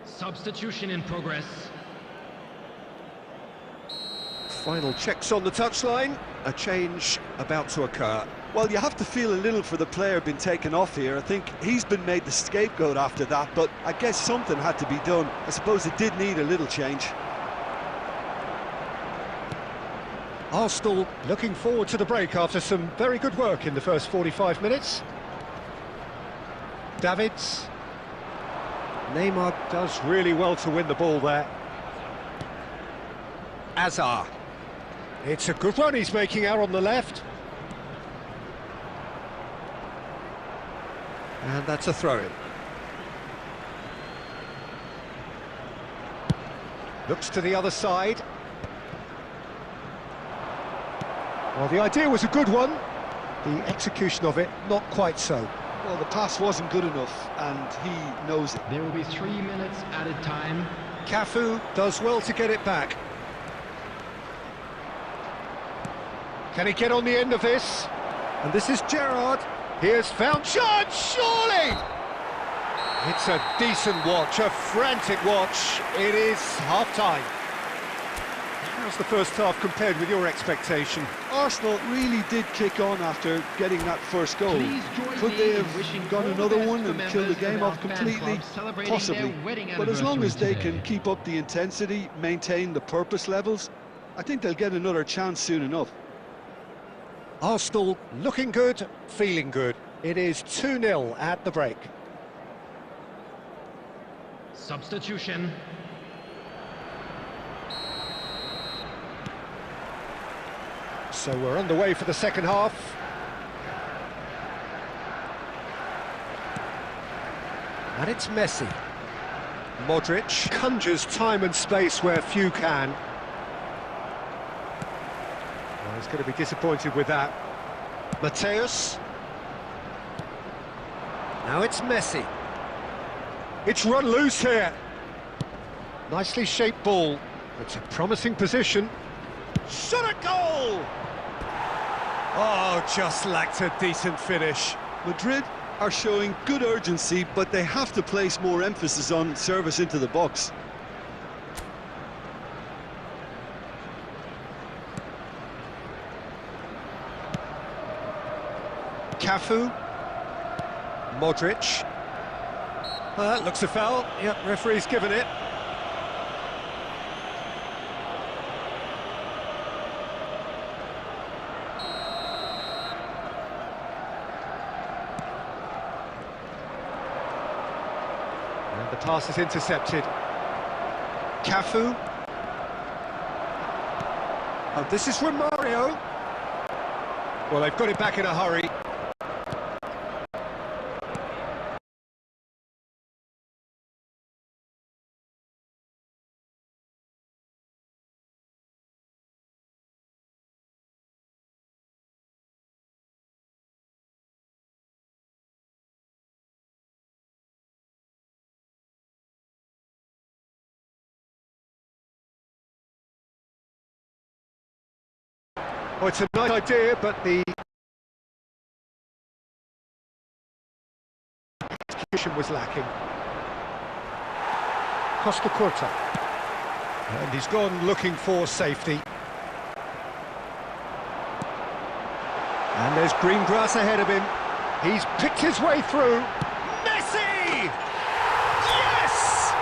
Substitution in progress. Final checks on the touchline. A change about to occur. Well, you have to feel a little for the player being taken off here. I think he's been made the scapegoat after that, but I guess something had to be done. I suppose it did need a little change. Arsenal looking forward to the break after some very good work in the first 45 minutes. Davids. Neymar does really well to win the ball there. Azar. It's a good run he's making out on the left. And that's a throw-in. Looks to the other side. Well, the idea was a good one. The execution of it, not quite so. Well, the pass wasn't good enough, and he knows it. There will be 3 minutes added time. Cafu does well to get it back. Can he get on the end of this? And this is Gerrard. Here's found shot, surely! It's a decent watch, a frantic watch. It is half-time. How's the first half compared with your expectation? Arsenal really did kick on after getting that first goal. Could they have got another one and killed the game off completely? Possibly. But as long as they can keep up the intensity, maintain the purpose levels, I think they'll get another chance soon enough. Arsenal looking good, feeling good. It is 2-0 at the break. Substitution. So we're underway for the second half. And it's Messi. Modric conjures time and space where few can. Well, he's going to be disappointed with that. Mateus. Now it's Messi. It's run loose here. Nicely shaped ball. It's a promising position. Shot at goal! Oh, just lacked a decent finish. Madrid are showing good urgency, but they have to place more emphasis on service into the box. Cafu. Modric. That looks a foul. Yep, referee's given it. And the pass is intercepted. Cafu. Oh, this is Romario. Well, they've got it back in a hurry. Oh, it's a nice idea, but the execution was lacking. Costa Curta. And he's gone looking for safety. And there's green grass ahead of him. He's picked his way through. Messi! Yes!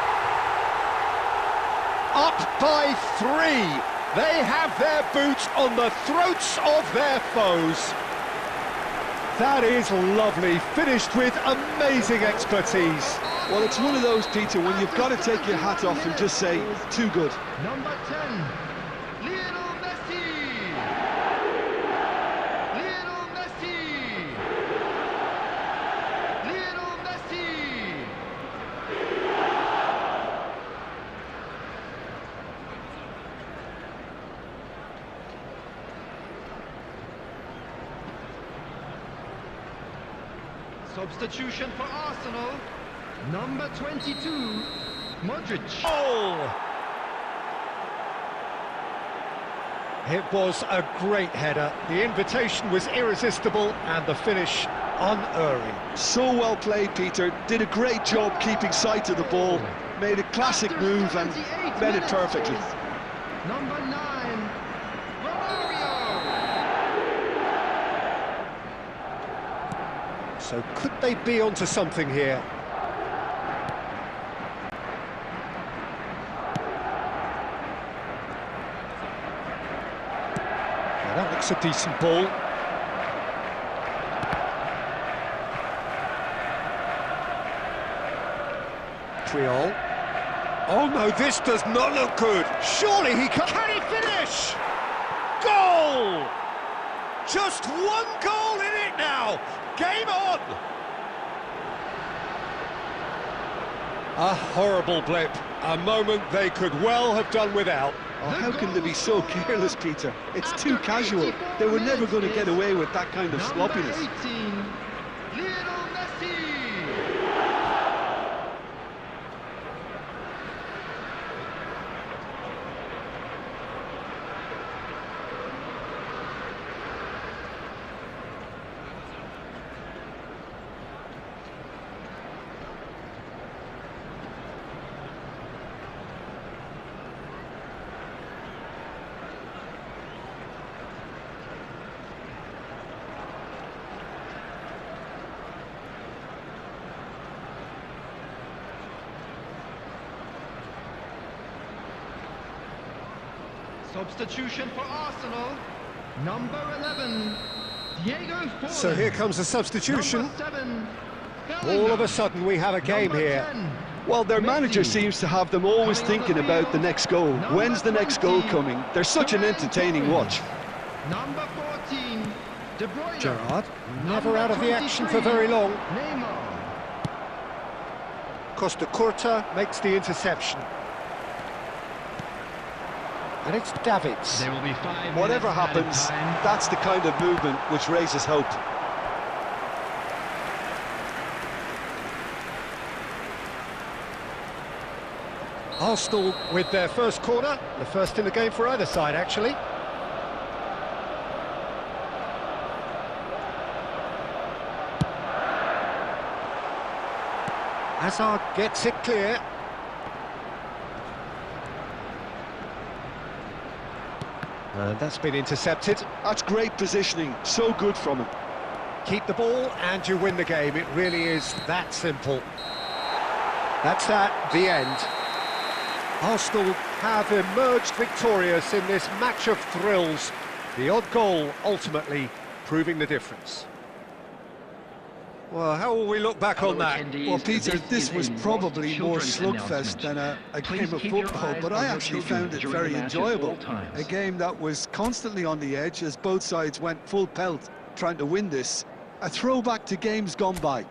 Up by 3. They have their boots on the throats of their foes. That is lovely, finished with amazing expertise. Well, it's one of those, Peter, when you've got to take your hat off and just say, too good. Number 10, Lionel Messi. Lionel Messi. Lionel Messi. Substitution for Arsenal. Number 22, Modric. Oh! It was a great header. The invitation was irresistible and the finish unerring. So well played, Peter. Did a great job keeping sight of the ball. Made a classic move and met it perfectly. Number 9, Romario. So could they be onto something here? Yeah, that looks a decent ball. Triol. Oh no, this does not look good. Surely he can he finish? finish! Goal! Just one goal in it now! Game on! A horrible blip, a moment they could well have done without. Oh, how can they be so careless, Peter? It's too casual. They were never going to get away with that kind of sloppiness. Number 18, Lionel Messi. Substitution for Arsenal, number 11, Diego Forlan. So here comes the substitution. Number 7, All of a sudden we have a game number here. 10, Well, their manager Messi. seems to have them always Coming on thinking the about the field, next goal. number When's the next goal 20, coming? They're such an entertaining watch. Number 14, De Bruyne. Gerrard, never Number out of the action for 23, very long. Neymar. Costa Curta makes the interception. And it's Davids. There will be 5 Whatever minutes added happens, time. that's the kind of movement which raises hope. Arsenal with their first corner, the first in the game for either side, actually. Hazard gets it clear. And that's been intercepted. That's great positioning, so good from him. Keep the ball and you win the game. It really is that simple. That's that, the end. Arsenal have emerged victorious in this match of thrills. The odd goal ultimately proving the difference. Well, how will we look back on that? Well, Peter, this was probably more slugfest than a game of football, but I actually found it very enjoyable. A game that was constantly on the edge as both sides went full pelt trying to win this. A throwback to games gone by.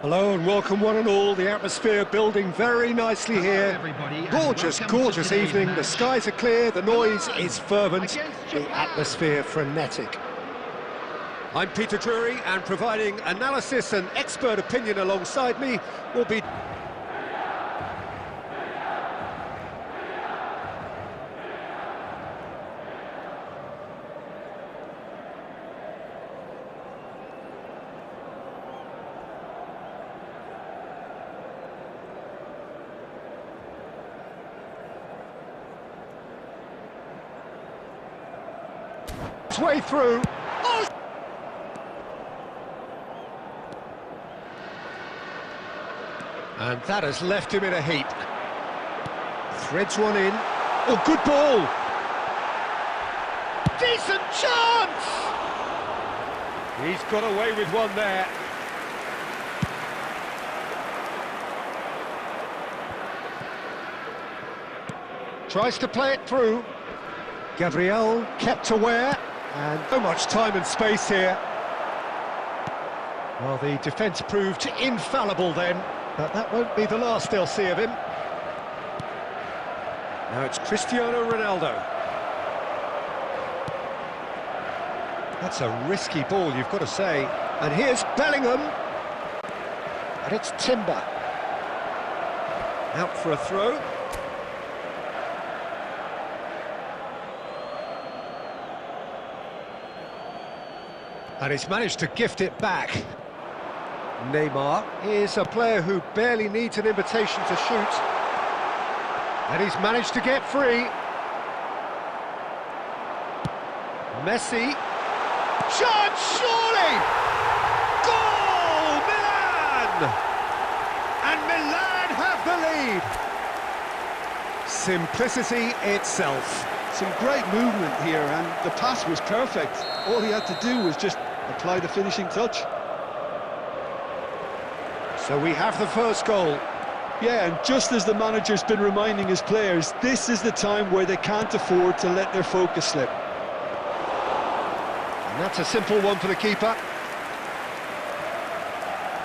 Hello and welcome one and all. The atmosphere building very nicely here. Gorgeous, gorgeous evening. The skies are clear, the noise is fervent, the atmosphere frenetic. I'm Peter Drury, and providing analysis and expert opinion alongside me will be... way through. Oh! And that has left him in a heap. Threads one in. Oh, good ball! Decent chance! He's got away with one there. Tries to play it through. Gabriel kept aware. And so much time and space here. Well, the defence proved infallible then, but that won't be the last they'll see of him. Now it's Cristiano Ronaldo. That's a risky ball, you've got to say. And here's Bellingham. And it's Timber. Out for a throw. And he's managed to gift it back. Neymar is a player who barely needs an invitation to shoot. And he's managed to get free. Messi. Chance, surely! Goal! Milan! And Milan have the lead. Simplicity itself. Some great movement here, and the pass was perfect. All he had to do was just apply the finishing touch. So we have the first goal. Yeah, and just as the manager's been reminding his players, this is the time where they can't afford to let their focus slip. And that's a simple one for the keeper.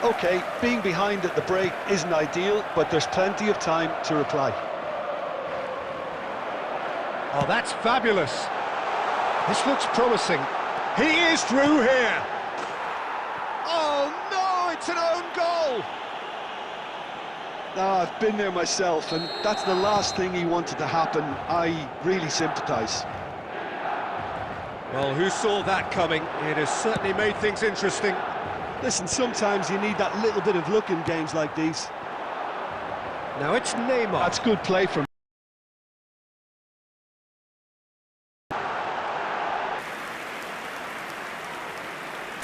OK, being behind at the break isn't ideal, but there's plenty of time to reply. Oh, that's fabulous. This looks promising. He is through here. Oh, no, it's an own goal. I've been there myself, and that's the last thing he wanted to happen. I really sympathise. Well, who saw that coming? It has certainly made things interesting. Listen, sometimes you need that little bit of luck in games like these. Now it's Neymar. That's good play from...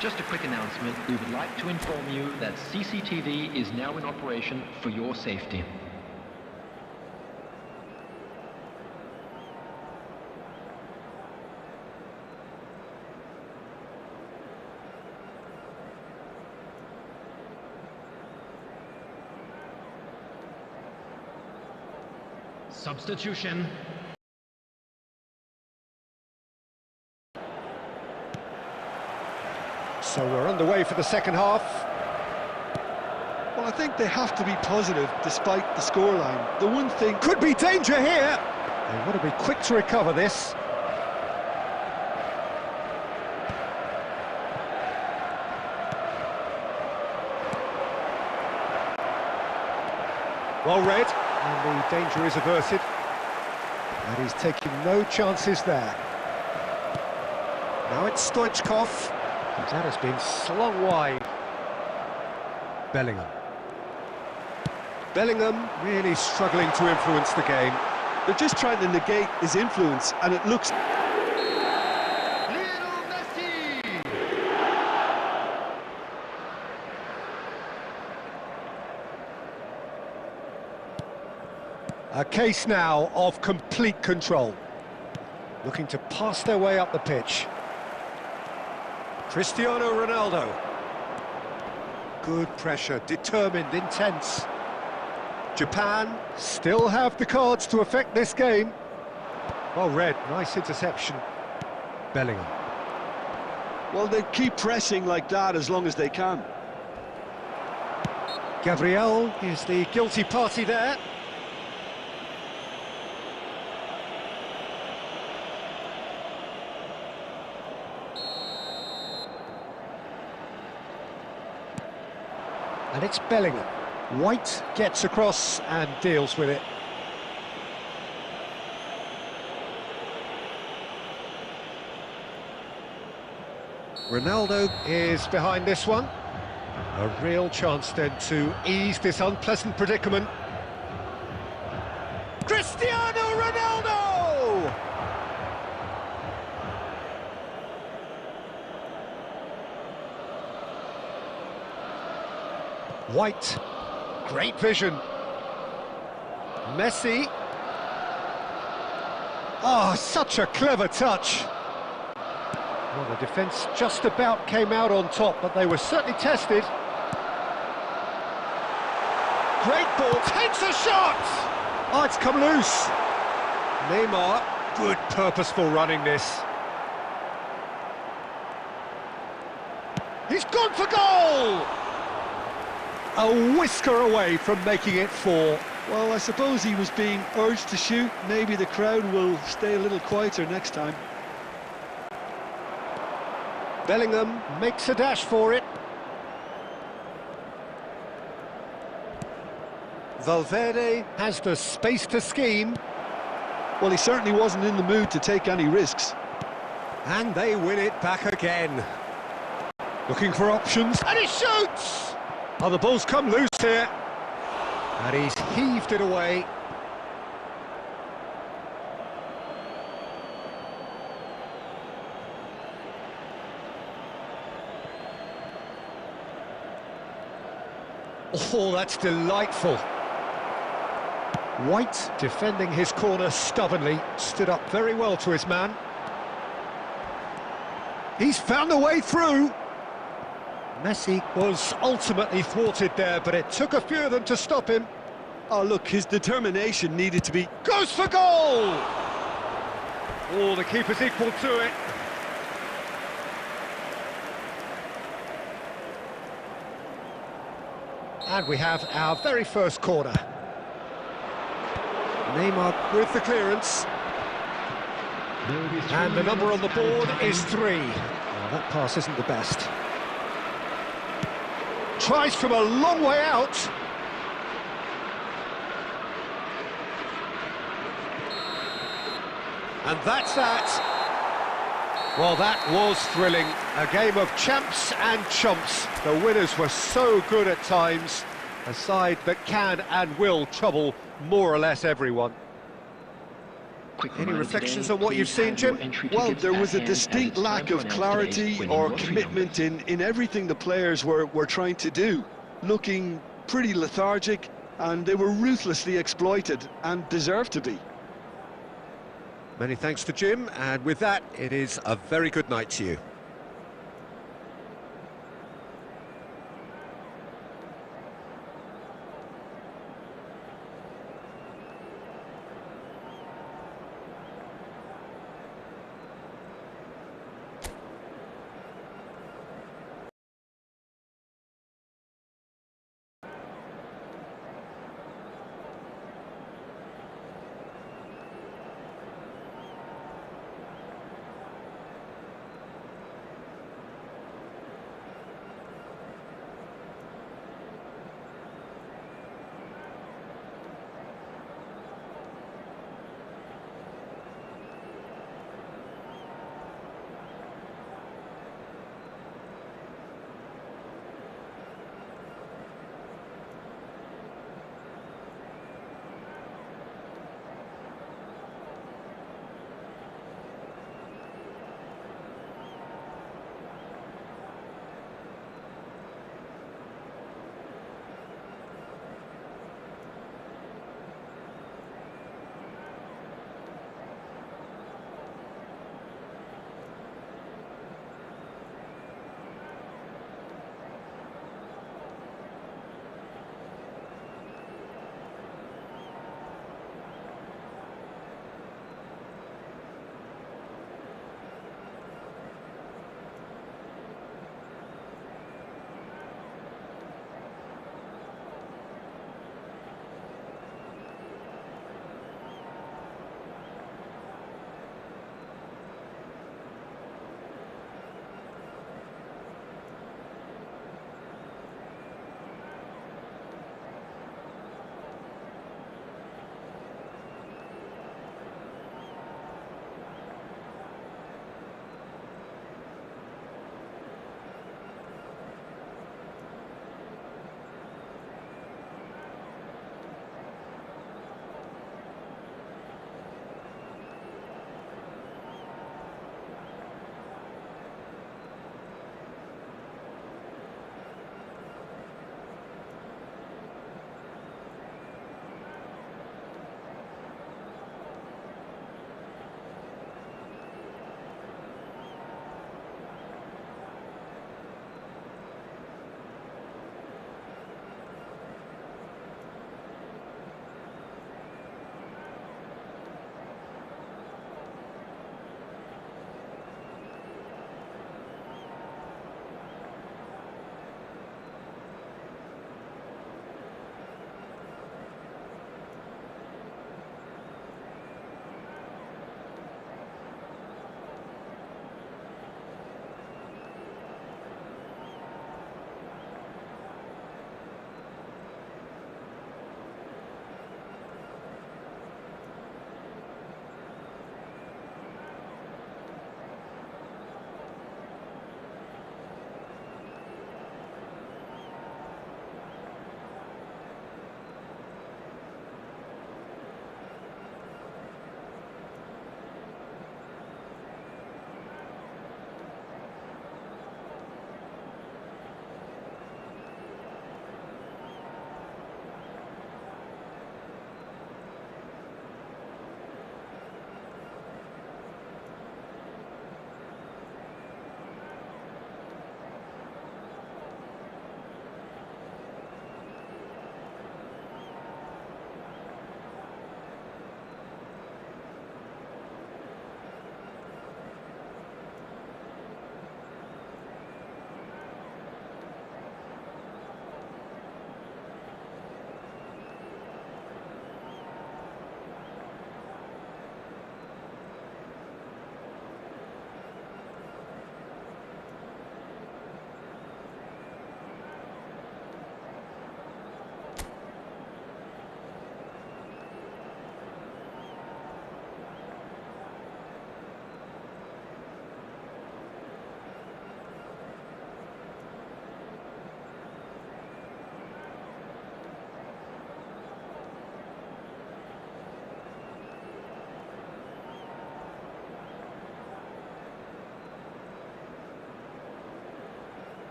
Just a quick announcement. We would like to inform you that CCTV is now in operation for your safety. Substitution. So we're underway for the second half. Well, I think they have to be positive despite the scoreline. The one thing... Could be danger here! They want to be quick to recover this. Well read, and the danger is averted. And he's taking no chances there. Now it's Stoichkov. That has been slung wide. Bellingham. Bellingham really struggling to influence the game. They're just trying to negate his influence, and it looks... Lionel Messi! A case now of complete control. Looking to pass their way up the pitch. Cristiano Ronaldo. Good pressure, determined, intense. Japan still have the cards to affect this game. Well read, nice interception. Bellingham. Well, they keep pressing like that as long as they can. Gabriel is the guilty party there. And it's Bellingham. White gets across and deals with it. Ronaldo is behind this one. A real chance then to ease this unpleasant predicament. Cristiano Ronaldo! White, great vision. Messi. Oh, such a clever touch. Well, the defence just about came out on top, but they were certainly tested. Great ball, takes a shot! Oh, it's come loose. Neymar, good purposeful running this. He's gone for goal! A whisker away from making it 4. Well, I suppose he was being urged to shoot. Maybe the crowd will stay a little quieter next time. Bellingham makes a dash for it. Valverde has the space to scheme. Well, he certainly wasn't in the mood to take any risks. And they win it back again. Looking for options, and he shoots! Oh, the ball's come loose here. And he's heaved it away. Oh, that's delightful. White, defending his corner stubbornly, stood up very well to his man. He's found a way through. Messi was ultimately thwarted there, but it took a few of them to stop him. Oh, look, his determination needed to be... Goes for goal! Oh, the keeper's equal to it. And we have our very first corner. Neymar with the clearance. And the number on the board is 3. Well, that pass isn't the best. Tries from a long way out. And that's that. Well, that was thrilling. A game of champs and chumps. The winners were so good at times. A side that can and will trouble more or less everyone. Any reflections on what you've seen, Jim? Well, there was a distinct lack of clarity or commitment in everything the players were trying to do. Looking pretty lethargic, and they were ruthlessly exploited and deserved to be. Many thanks to Jim, and with that, it is a very good night to you.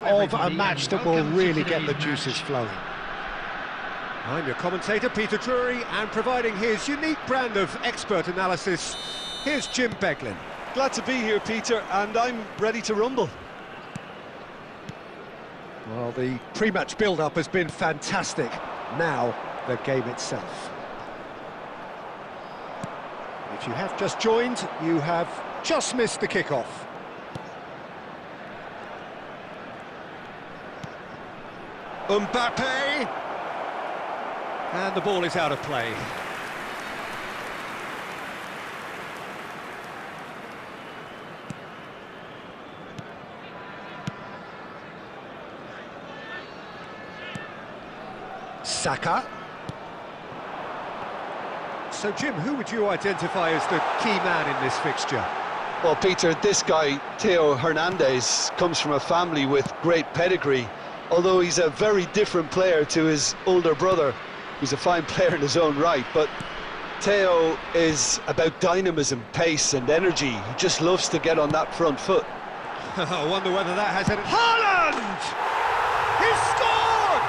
Of a match that will really get the juices flowing. I'm your commentator, Peter Drury, and providing his unique brand of expert analysis, here's Jim Beglin. Glad to be here, Peter, and I'm ready to rumble. Well, the pre-match build-up has been fantastic. Now, the game itself. If you have just joined, you have just missed the kick-off. Mbappe! And the ball is out of play. Saka. So, Jim, who would you identify as the key man in this fixture? Well, Peter, this guy, Theo Hernandez, comes from a family with great pedigree. Although he's a very different player to his older brother, who's a fine player in his own right, but Theo is about dynamism, pace and energy. He just loves to get on that front foot. I wonder whether that has any... Haaland! He scored!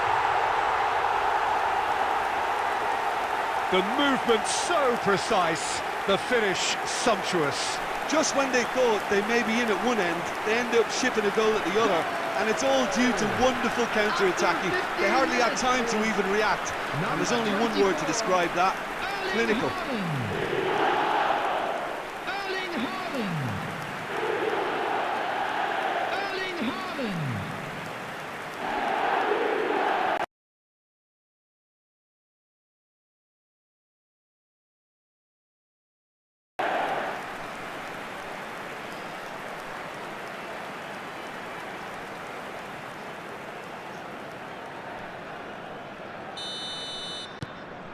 The movement so precise, the finish sumptuous. Just when they thought they may be in at one end, they end up shipping a goal at the other, and it's all due to wonderful counter-attacking. They hardly had time to even react, and there's only one word to describe that: clinical. Erling Haaland. Erling Haaland.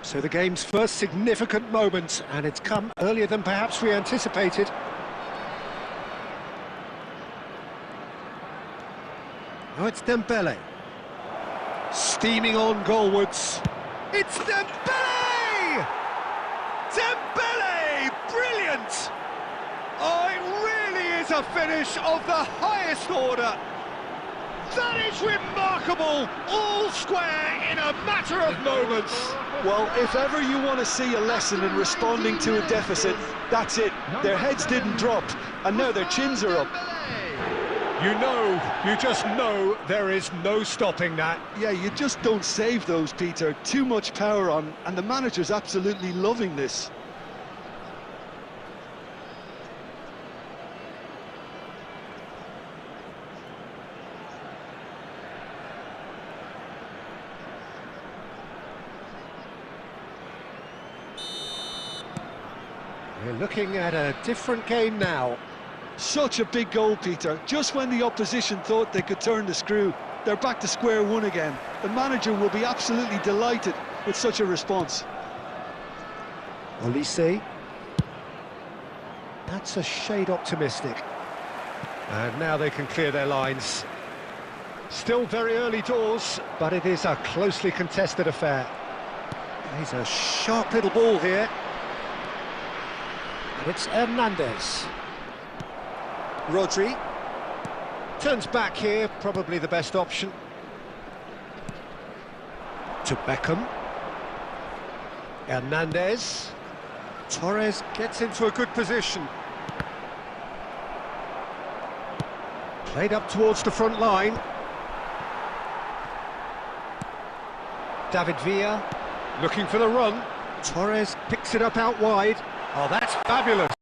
So the game's first significant moment, and it's come earlier than perhaps we anticipated. Oh, it's Dembele. Steaming on goalwards. It's Dembele! Dembele! Brilliant! Oh, it really is a finish of the highest order. That is remarkable! All square in a matter of moments. Well, if ever you want to see a lesson in responding to a deficit, that's it. Their heads didn't drop, and now their chins are up. You just know there is no stopping that. Yeah, you just don't save those, Peter. Too much power on, and the manager's absolutely loving this. We're looking at a different game now. Such a big goal, Peter. Just when the opposition thought they could turn the screw, they're back to square one again. The manager will be absolutely delighted with such a response. Olise. That's a shade optimistic. And now they can clear their lines. Still very early doors, But it is a closely contested affair. He's a sharp little ball here. And it's Hernandez. Rodri. Turns back here, probably the best option. To Beckham. Hernandez. Torres gets into a good position. Played up towards the front line. David Villa. looking for the run. Torres picks it up out wide. Oh, that's fabulous.